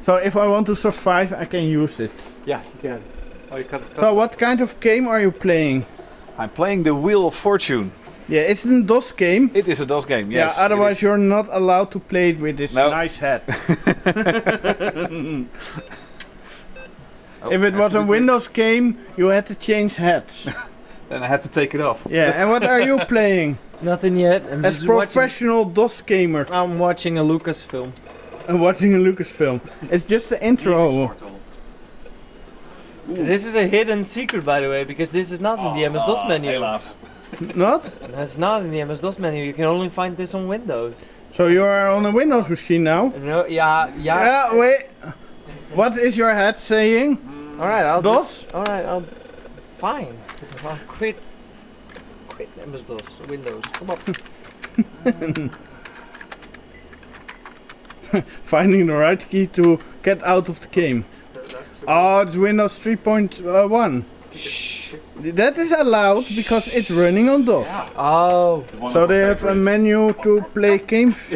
So if I want to survive, I can use it. Yeah, you can. Oh, you can. So what kind of game are you playing? I'm playing the Wheel of Fortune. Yeah, it's a DOS game. It is a DOS game, yes. Yeah, otherwise you're not allowed to play it with this No. nice hat. If it was a Windows game, you had to change hats. Then I had to take it off. Yeah, and what are you playing? Nothing yet. I'm As just watching. professional DOS gamer I'm watching a Lucasfilm. and watching a Lucasfilm. It's just the intro. This is a hidden secret, by the way, because this is not in the MS-DOS menu. Helaas. Not? That's not in the MS-DOS menu. You can only find this on Windows. So you are on a Windows machine now? No, yeah. Yeah, wait. What is your hat saying? All right, I'll. DOS? All right, I'll. Fine. I'll quit MS-DOS. Windows. Come on. Finding the right key to get out of the game. Oh, it's Windows 3.1. That is allowed because it's running on DOS. Oh. So they have a menu to play games.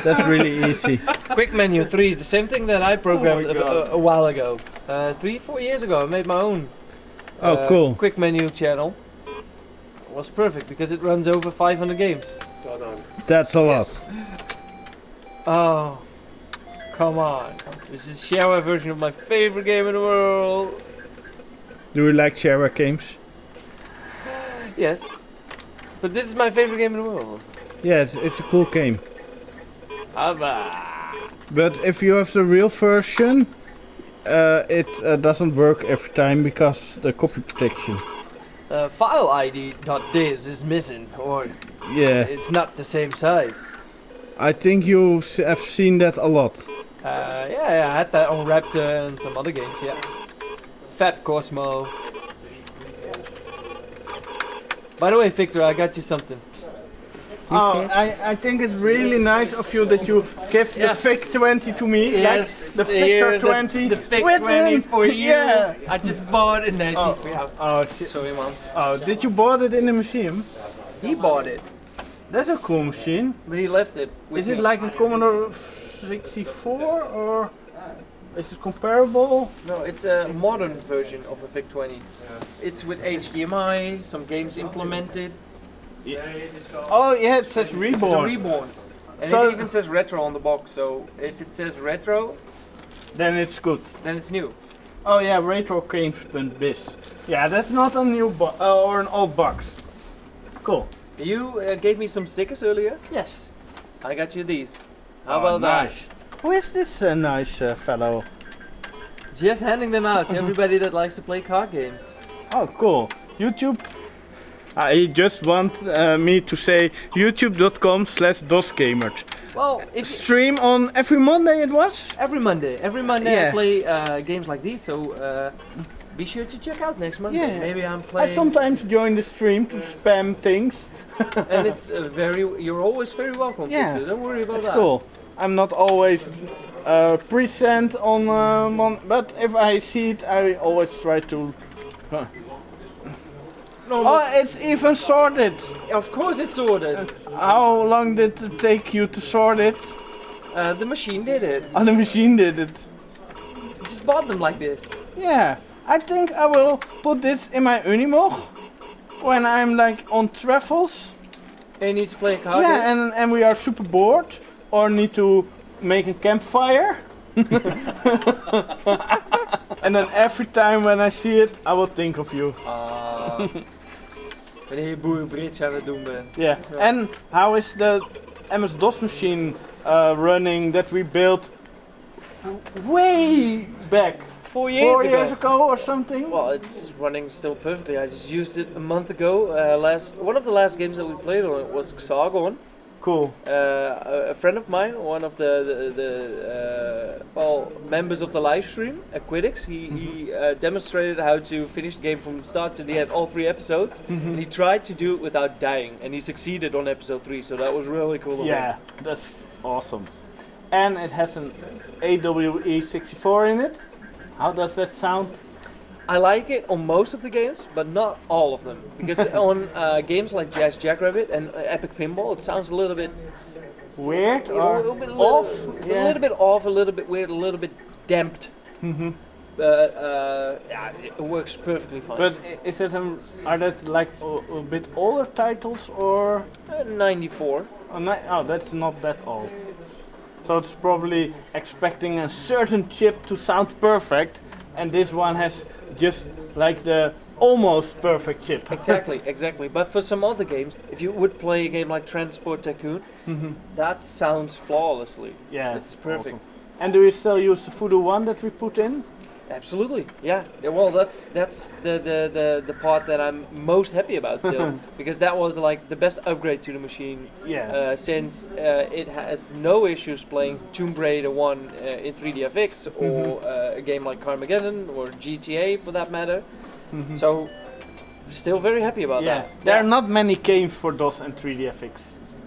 That's really easy. Quick menu 3, the same thing that I programmed a while ago. 3-4 years ago, I made my own. Oh, cool. Quick menu channel. It was perfect because it runs over 500 games. That's a lot. Oh, come on. This is a shareware version of my favorite game in the world. Do you like shareware games? Yes. But this is my favorite game in the world. Yes, it's a cool game. Abba. But if you have the real version, it doesn't work every time because the copy protection. File ID.dis is missing, or Yeah, it's not the same size. I think you have seen that a lot. Yeah, I had that on Raptor and some other games, yeah. Fat Cosmo. By the way, Victor, I got you something. Oh, I think it's really nice of you that you give the Vic 20 to me. Yes, like the Victor here's 20. The Vic with 20 him. for you. Yeah. I just bought it and Oh, shit. Sorry, man. Oh, did you bought it in the museum? He bought it, That's a cool machine. but he left it. with Is it me. like a Commodore 64 or is it comparable? No, it's a modern version of a VIC 20. It's with HDMI, some games implemented. Oh yeah, it says It's the Reborn. Reborn. And So- it even says retro on the box, so if it says retro, Then it's good. then it's new. Oh yeah, retrogames.biz. Yeah, that's not a new or an old box. Cool. You gave me some stickers earlier. Yes. I got you these. How about nice. Who is this nice fellow? that? Just handing them out to everybody that likes to play card games. Oh, cool. YouTube. I just want me to say youtube.com/dosgamert. Well, if Stream on every Monday it was? every Monday I Yeah. play games like these, so be sure to check out next Monday. Yeah. Maybe I'm I playing. sometimes join the stream to spam things. And it's you're always very welcome. Yeah, Victor, don't worry about That's that. cool. I'm not always present on but if I see it, I always try to. Oh, it's even sorted. Of course it's sorted. How long did it take you to sort it? The machine did it. Oh, the machine did it. Just bought them like this. Yeah, I think I will put this in my Unimog when I'm like on travels. And you need to play a card Yeah, game? and we are super bored or need to make a campfire. And then every time when I see it, I will think of you. Wanneer je boer Brits aan het doen bent. Yeah, and how is the MS-DOS machine running that we built way back? 4 years 4 ago. years ago or something? Well, it's running still perfectly. I just used it a month ago. One of the last games that we played on it was Hexagon. Cool. A friend of mine, one of the members of the live stream, Aquidix, he demonstrated how to finish the game from start to the end, all 3 episodes. And he tried to do it without dying, and he succeeded on episode 3. So that was really cool. Of Yeah, him. that's awesome. And it has an AWE64 in it. How does that sound? I like it on most of the games, but not all of them. Because on games like Jazz Jackrabbit and Epic Pinball, it sounds a little bit weird or or off. A little bit off, a little bit weird, a little bit damped. Yeah, it works perfectly fine. But is it are that like a bit older titles or 94? Oh, that's not that old. So it's probably expecting a certain chip to sound perfect, and this one has just like the almost perfect chip. Exactly. But for some other games, if you would play a game like Transport Tycoon, that sounds flawlessly. Yeah, it's perfect. Awesome. And do you still use the Voodoo one that we put in? Absolutely, yeah. Well, that's the part that I'm most happy about still, because that was like the best upgrade to the machine. Yeah. Since it has no issues playing Tomb Raider 1 in 3DFX or a game like Carmageddon or GTA for that matter. So, still very happy about that. There are not many games for DOS and 3DFX.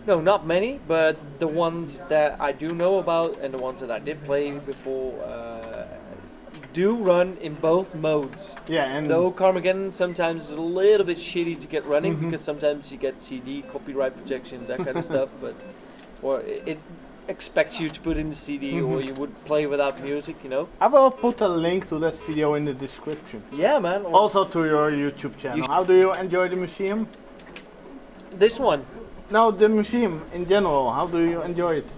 No, not many, but the ones that I do know about and the ones that I did play before do run in both modes. Yeah, and though Carmageddon sometimes is a little bit shitty to get running because sometimes you get CD copyright protection, that kind of stuff, but or it expects you to put in the CD or you would play without music, you know. I will put a link to that video in the description. Yeah, man. Also to your YouTube channel. How do you enjoy the museum? This one? No, the museum in general. How do you enjoy it?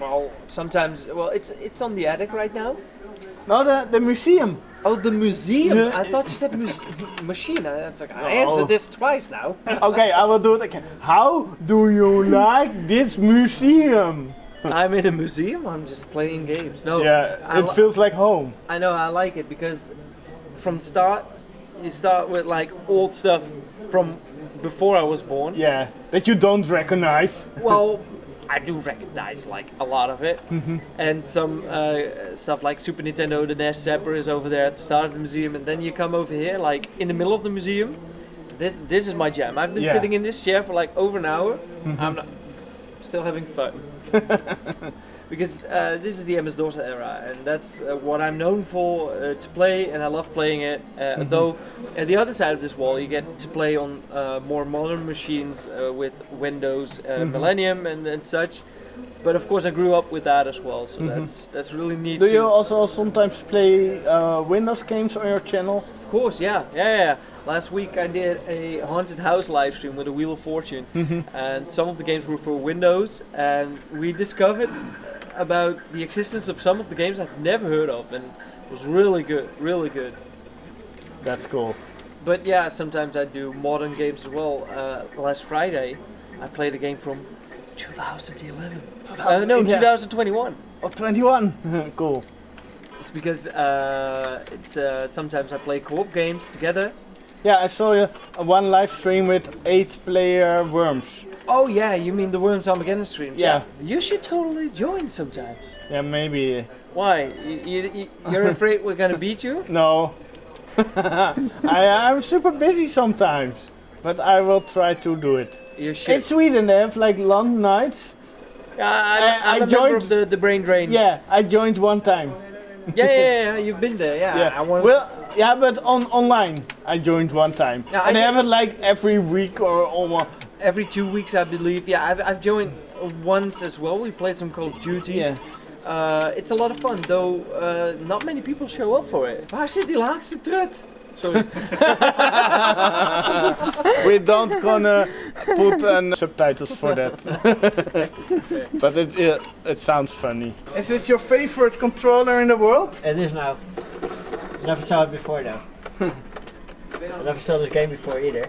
Well, sometimes. Well, it's on the attic right now. No, the museum. Oh, the museum. I thought you said machine. I answered this twice now. Okay, I will do it again. How do you like this museum? I'm in a museum. I'm just playing games. No. Yeah, it feels like home. I know. I like it because from start, you start with like old stuff from before I was born. Yeah, that you don't recognize. Well, I do recognize like a lot of it, and some stuff like Super Nintendo, the NES Zapper is over there at the start of the museum, and then you come over here, like in the middle of the museum. This is my jam. I've been sitting in this chair for like over an hour. I'm still having fun. Because this is the MS-DOS era, and that's what I'm known for to play, and I love playing it. Though at the other side of this wall, you get to play on more modern machines with Windows, Millennium, and such. But of course, I grew up with that as well, so that's really neat. Do you also sometimes play Windows games on your channel? Of course, yeah. Last week I did a haunted house live stream with a Wheel of Fortune, and some of the games were for Windows, and we discovered about the existence of some of the games I've never heard of, and it was really good. That's cool. But yeah, sometimes I do modern games as well. Last Friday, I played a game from 2011. 2021. Oh, 21. Cool. It's because sometimes I play co-op games together. Yeah, I saw you one live stream with 8-player Worms. Oh yeah, you mean the Worms Armageddon streams? Yeah. You should totally join sometimes. Yeah, maybe. Why? You're afraid we're gonna beat you? No. I'm super busy sometimes, but I will try to do it. You should. In Sweden they have like long nights, Yeah, I'm a member of the brain drain. Yeah, I joined one time. Yeah, you've been there. Yeah, I want. Well, yeah, but online I joined one time, Yeah, and I I have it like every week or almost. every 2 weeks, I believe. Yeah, I've joined once as well. We played some Call of Duty. Yeah. It's a lot of fun, though not many people show up for it. Waar zit die laatste trut? Sorry. We don't gonna put subtitles for that. But it sounds funny. Is this your favorite controller in the world? It is now. Never saw it before though. I never saw this game before either.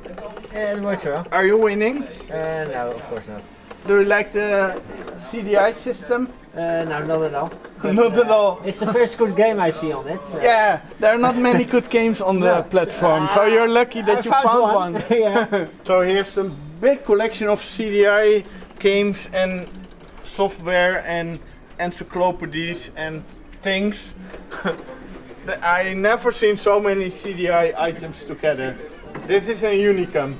And it works well. Are you winning? No, of course not. Do you like the CDI system? No, not at all. Not at all. It's the first good game I see on it. So. Yeah, there are not many good games on the platform, so you're lucky that I you found one. Yeah. So here's some big collection of CDI games and software and encyclopedies and things. I never seen so many CDI items together. This is a unicum.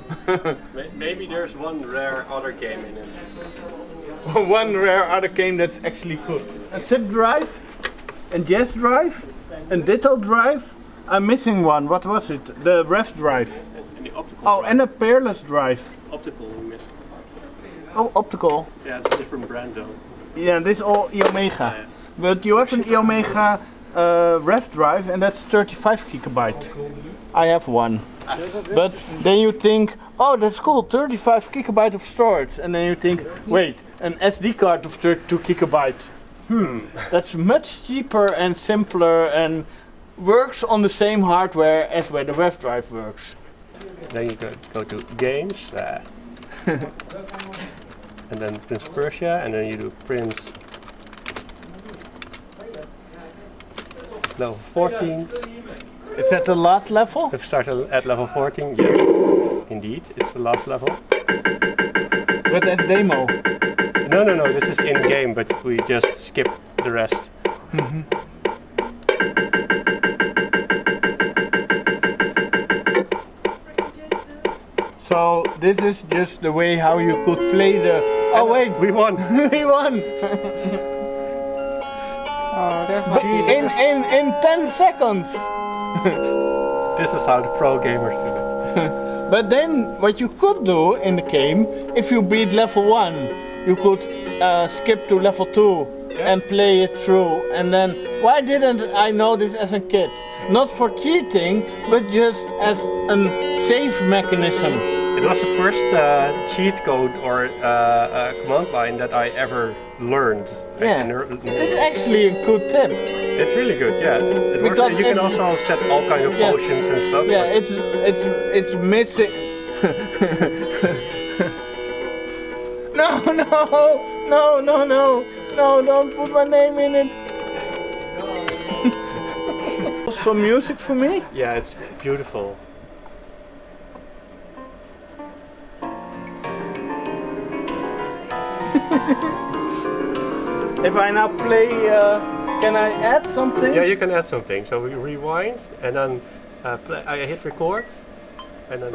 Maybe there's one rare other game in it. One rare other game that's actually good. A zip drive, a jazz drive, a ditto drive. I'm missing one. What was it? The ref drive. And the optical drive. And a peerless drive. Optical we missed. Oh, optical. Yeah, it's a different brand though. Yeah, this is all Iomega. Yeah. But you have an Iomega ref drive and that's 35 gigabyte. I have one. But then you think, oh, that's cool, 35 gigabyte of storage. And then you think, wait, an SD card of 32 gigabyte. That's much cheaper and simpler and works on the same hardware as where the web drive works. Then you go to games, and then Prince of Persia, and then you do Prince level 14. Is that the last level? We've started at level 14, yes, indeed, it's the last level. But as demo? No, this is in-game, but we just skip the rest. So this is just the way how you could play the... Oh wait! We won! We won! in 10 seconds! This is how the pro gamers do it. But then what you could do in the game, if you beat level 1, you could skip to level 2 and play it through. And then, why didn't I know this as a kid? Not for cheating, but just as a save mechanism. It was the first cheat code or command line that I ever learned. Yeah, it's actually a good tip. It's really good, yeah. It works. You can also set all kinds of potions and stuff. Yeah, it's missing. No, don't put my name in it. Some music for me? Yeah, it's beautiful. If I now play, can I add something? Yeah, you can add something. So we rewind and then I hit record and then...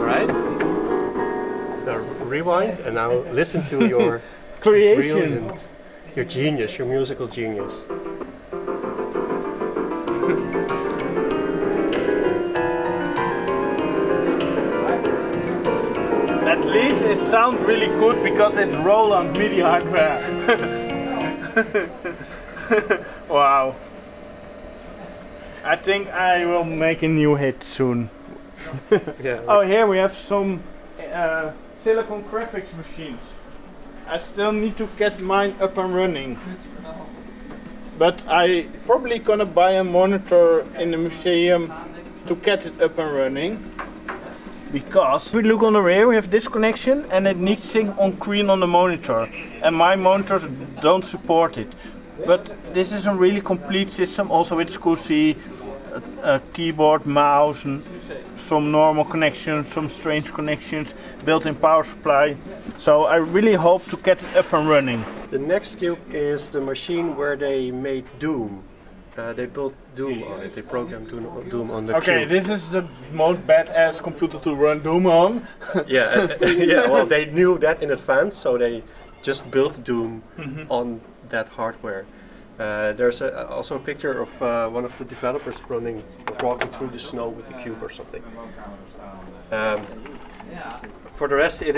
Right? Now rewind and now listen to your creation. Your genius, your musical genius. At least it sounds really good because it's Roland MIDI hardware. Wow. I think I will make a new hit soon. Yeah. Oh, here we have some silicon graphics machines. I still need to get mine up and running. But I probably gonna buy a monitor in the museum to get it up and running. Because if we look on the rear, we have this connection and it needs sync on screen on the monitor. And my monitors don't support it. But this is a really complete system, also with SCSI, a keyboard, mouse, and some normal connections, some strange connections, built-in power supply. So I really hope to get it up and running. The next cube is the machine where they made Doom. They built Doom on it. They programmed Doom on the Okay, cube. this is the most badass computer to run Doom on. Yeah, yeah. Well, they knew that in advance, so they just built Doom on that hardware. There's also a picture of one of the developers walking through the snow with the cube or something. For the rest, it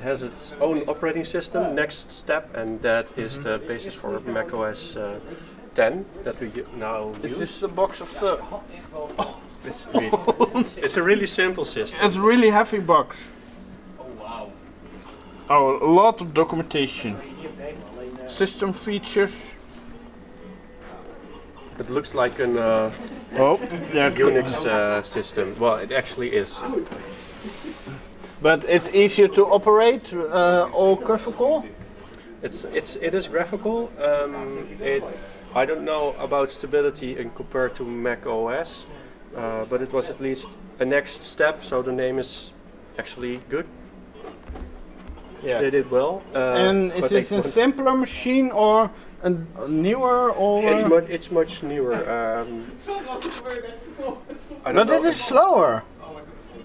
has its own operating system, Next Step, and that is the basis for macOS 10 that we now use. Is this the box of the... It's a really simple system. It's a really heavy box. Oh, a lot of documentation. System features. It looks like an Unix system. Well, it actually is. But it's easier to operate, all graphical? It is graphical. I don't know about stability in compared to Mac OS, but it was at least a next step, so the name is actually good. Yeah. They did well. And is this a simpler machine or a newer or? It's much newer. But it is slower.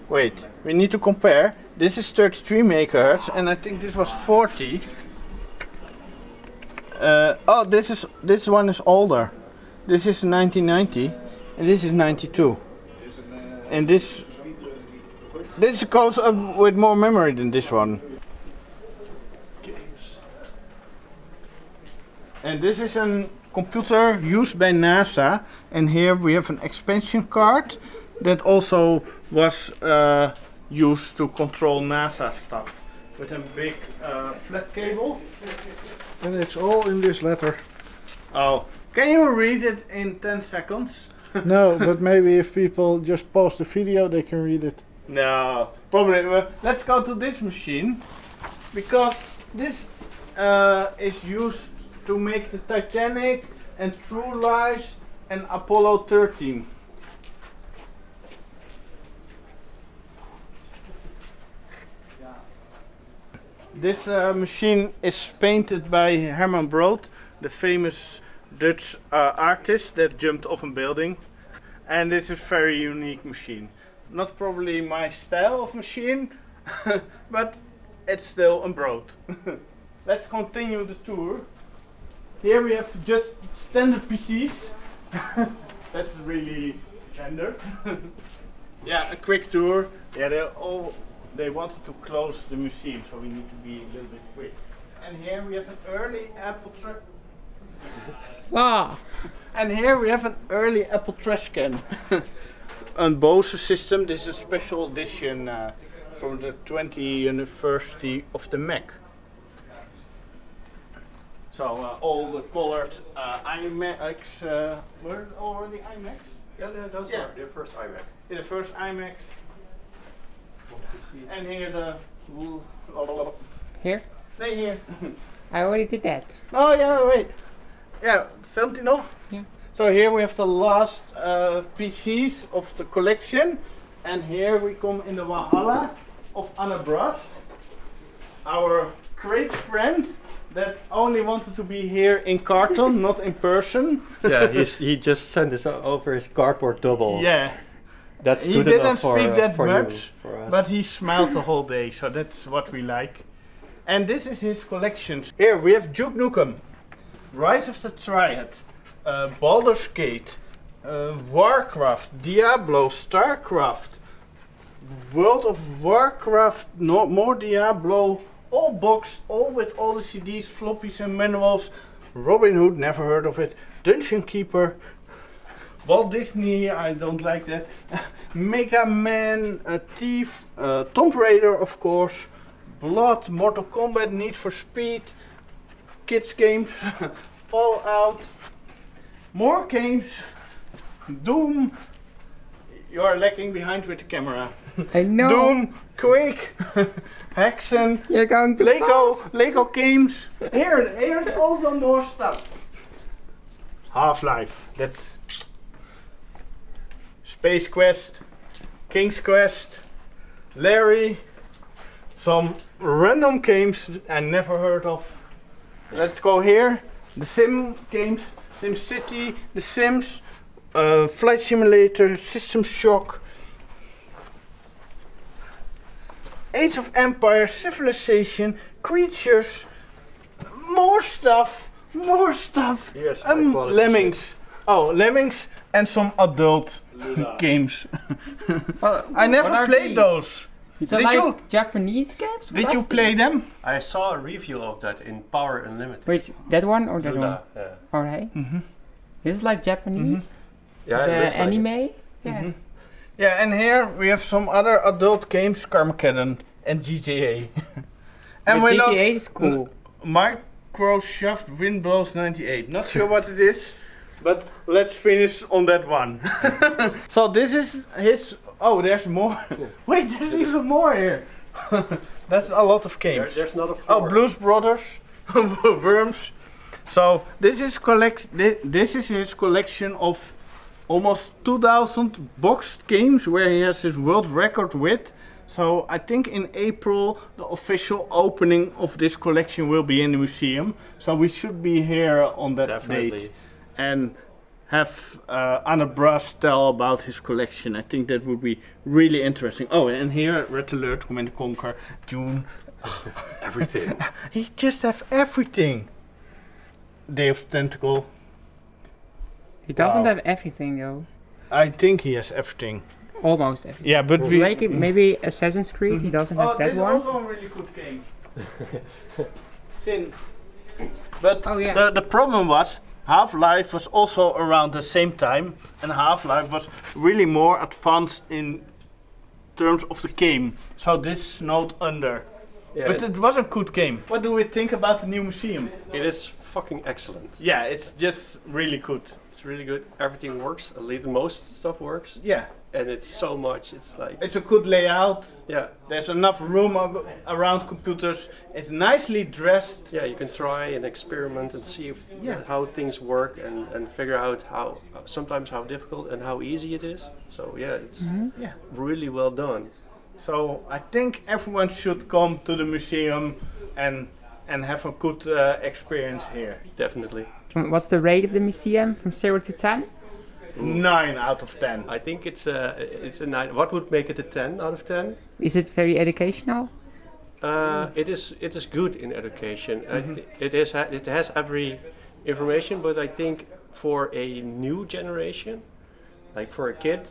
Wait, we need to compare. This is 33 megahertz, and I think this was 40. Oh, this one is older. This is 1990, and this is 92. And this goes up with more memory than this one. And this is a computer used by NASA, and here we have an expansion card that also was used to control NASA stuff with a big flat cable. And it's all in this letter. Oh, can you read it in 10 seconds? No, but maybe if people just pause the video, they can read it. No, probably. Let's go to this machine, because this is used to make the Titanic and True Lies and Apollo 13. This machine is painted by Herman Brood, the famous Dutch artist that jumped off a building. And this is a very unique machine. Not probably my style of machine, but it's still a Brood. Let's continue the tour. Here we have just standard PCs. That's really standard. Yeah, a quick tour. Yeah, they wanted to close the museum, so we need to be a little bit quick. And here we have an early Apple Wow. And here we have an early Apple trash can. A Bose system. This is a special edition from the 20th anniversary of the Mac. So all the colored iMacs were already iMacs? Yeah, those were the first iMac. Yeah, the first iMacs. And here the... Here? Nee, here. I already did that. Oh yeah, wait. Yeah, filmt hij nog? Yeah. So here we have the last PCs of the collection. And here we come in the Valhalla of Anna Brass. Our great friend that only wanted to be here in carton, not in person. Yeah, he just sent us over his cardboard double. Yeah. That's he good didn't enough for, speak that for much, you, for us. but he smiled the whole day, so that's what we like. And this is his collections. Here we have Duke Nukem, Rise of the Triad, Baldur's Gate, Warcraft, Diablo, Starcraft, World of Warcraft, more Diablo, all boxed, all with all the CDs, floppies and manuals. Robin Hood, never heard of it. Dungeon Keeper, Walt Disney, I don't like that. Mega Man, Thief, Tomb Raider, of course. Blood, Mortal Kombat, Need for Speed, kids games, Fallout, more games, Doom. You are lagging behind with the camera. I know. Doom, Quake, Hexen, You're going to Lego games. Here's also more stuff. Half-Life. That's Space Quest, King's Quest, Larry. Some random games I never heard of. Let's go here. The sim games. SimCity, The Sims, Flight Simulator, System Shock, Age of Empires, Civilization, Creatures, more stuff. Yes, high quality Lemmings. Oh, Lemmings and some adult games. I never played those. So like Japanese games? Did you play them? I saw a review of that in Power Unlimited. Wait, that one or that one? Yeah. Alright. This is like Japanese? Yeah, it the looks like anime? it. Yeah. Yeah, and here we have some other adult games, Carmageddon and GTA. And But we GTA is cool. Microsoft Windows 98. Not sure what it is, but let's finish on that one. So this is his... Oh, there's more. Wait, there's even more here. That's a lot of games. There's not a 4. Oh, Blues Brothers, Worms. So this is his collection of almost 2,000 boxed games where he has his world record with. So I think in April the official opening of this collection will be in the museum. So we should be here on that date and have Anna Brass tell about his collection. I think that would be really interesting. Oh, and here Red Alert, Command & Conquer, Dune. Everything. He just have everything. Day of the Tentacle. He doesn't have everything though. I think he has everything. Almost everything. Yeah, but like maybe Assassin's Creed, he doesn't have that this one. is also a really good game. Sin. But the problem was Half-Life was also around the same time, and Half-Life was really more advanced in terms of the game. So this note under. Yeah, but it was a good game. What do we think about the new museum? It is fucking excellent. Yeah, it's just really good. It's really good. Everything works. At least most stuff works. Yeah. And it's so much. It's like. It's a good layout. Yeah. There's enough room around computers. It's nicely dressed. Yeah, you can try and experiment and see if, how things work and figure out how sometimes how difficult and how easy it is. So yeah, it's really well done. So I think everyone should come to the museum and have a good experience here. Definitely. What's the rate of the museum from 0 to 10? 9 out of 10. I think it's a 9. What would make it a 10 out of 10? Is it very educational? It is good in education. It has every information, but I think for a new generation, like for a kid,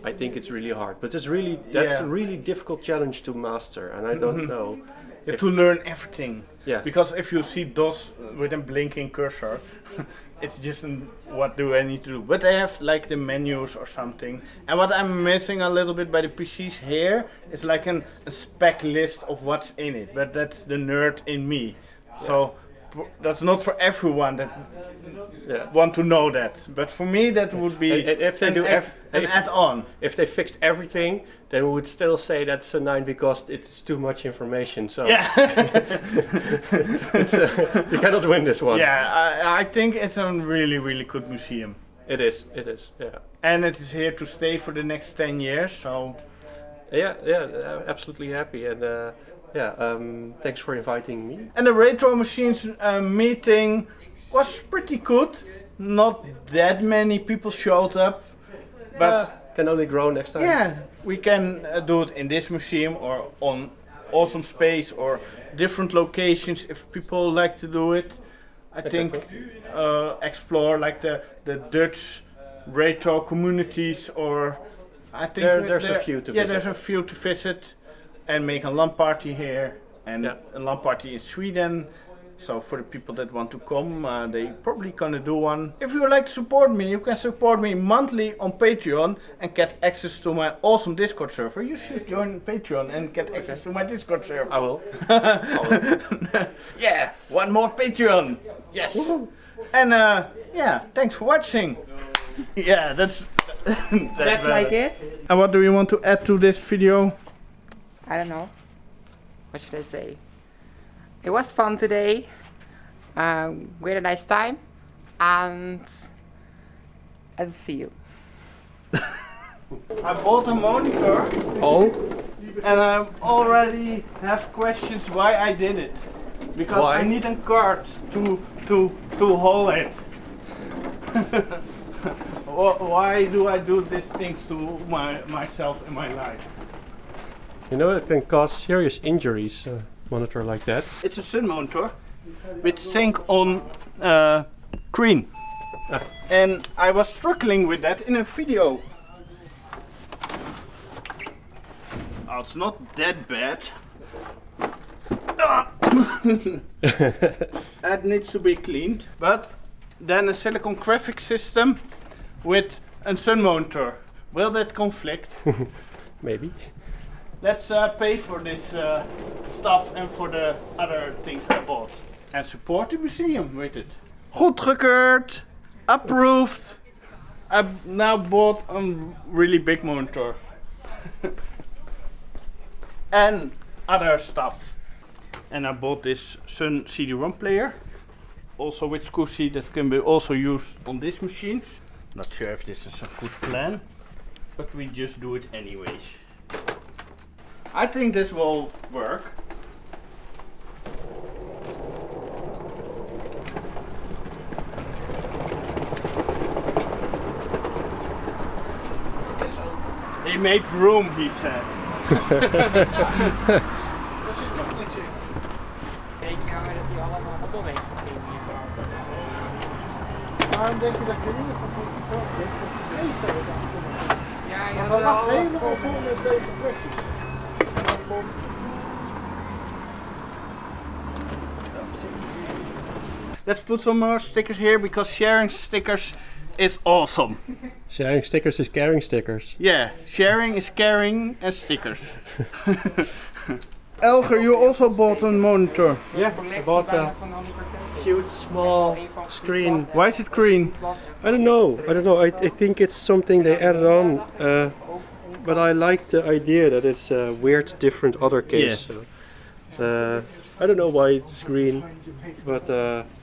I think it's really hard. But that's a really difficult challenge to master, and I don't know. To learn everything. Yeah. Because if you see DOS with a blinking cursor, it's just what do I need to do? But they have like the menus or something. And what I'm missing a little bit by the PCs here is like a spec list of what's in it. But that's the nerd in me. Yeah. So that's not for everyone that want to know that. But for me that would be if they an add-on. If they fixed everything, then we would still say that's a 9 because it's too much information. So yeah. You cannot win this one. Yeah, I think it's a really, really good museum. It is, yeah. And it is here to stay for the next 10 years, so... Yeah, absolutely happy, and thanks for inviting me. And the Retro Machines meeting was pretty good. Not that many people showed up, but... can only grow next time. Yeah, we can do it in this museum or on Awesome Space or different locations if people like to do it. I think explore like the Dutch retro communities, or I think there's a few to visit. Yeah, there's a few to visit, and make a LAN party here and a LAN party in Sweden. So for the people that want to come, they probably gonna do one. If you would like to support me, you can support me monthly on Patreon and get access to my awesome Discord server. You should join Patreon and get access to my Discord server. I will. Yeah, one more Patreon. Yes. Woohoo. And thanks for watching. Yeah, that's like it. And what do you want to add to this video? I don't know. What should I say? It was fun today. We had a nice time, and I'll see you. I bought a monitor. Oh. And I already have questions why I did it. Because I need a card to hold it. Why do I do these things to myself in my life? You know, it can cause serious injuries, a monitor like that. It's a sun monitor with sync on green. And I was struggling with that in a video. Oh, it's not that bad. It needs to be cleaned, but then a silicon graphics system with a sun monitor. Will that conflict? Maybe. Let's pay for this stuff and for the other things I bought. And support the museum with it. Goedgekeurd, approved. I've now bought a really big monitor. And other stuff. And I bought this Sun CD-ROM player. Also with SCSI that can be also used on this machine. Not sure if this is a good plan, but we just do it anyways. I think this will work. He made room, he said. Weet je nou dat hij allemaal appel heeft gegeven hiervan? Waarom denk je dat je niet op zo bent? Ja, je had had wel al helemaal vol met deze flesjes. Let's put some more stickers here because sharing stickers is awesome. Sharing stickers is caring stickers. Yeah, sharing is caring and stickers. Elger, you also bought a monitor. Yeah, I bought a cute small screen. Why is it green? I don't know. I think it's something they added on. But I like the idea that it's a weird, different other case. Yes. So, I don't know why it's green, but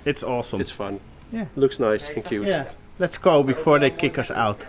it's awesome. It's fun. Yeah. Looks nice and cute. Yeah. Let's go before they kick us out.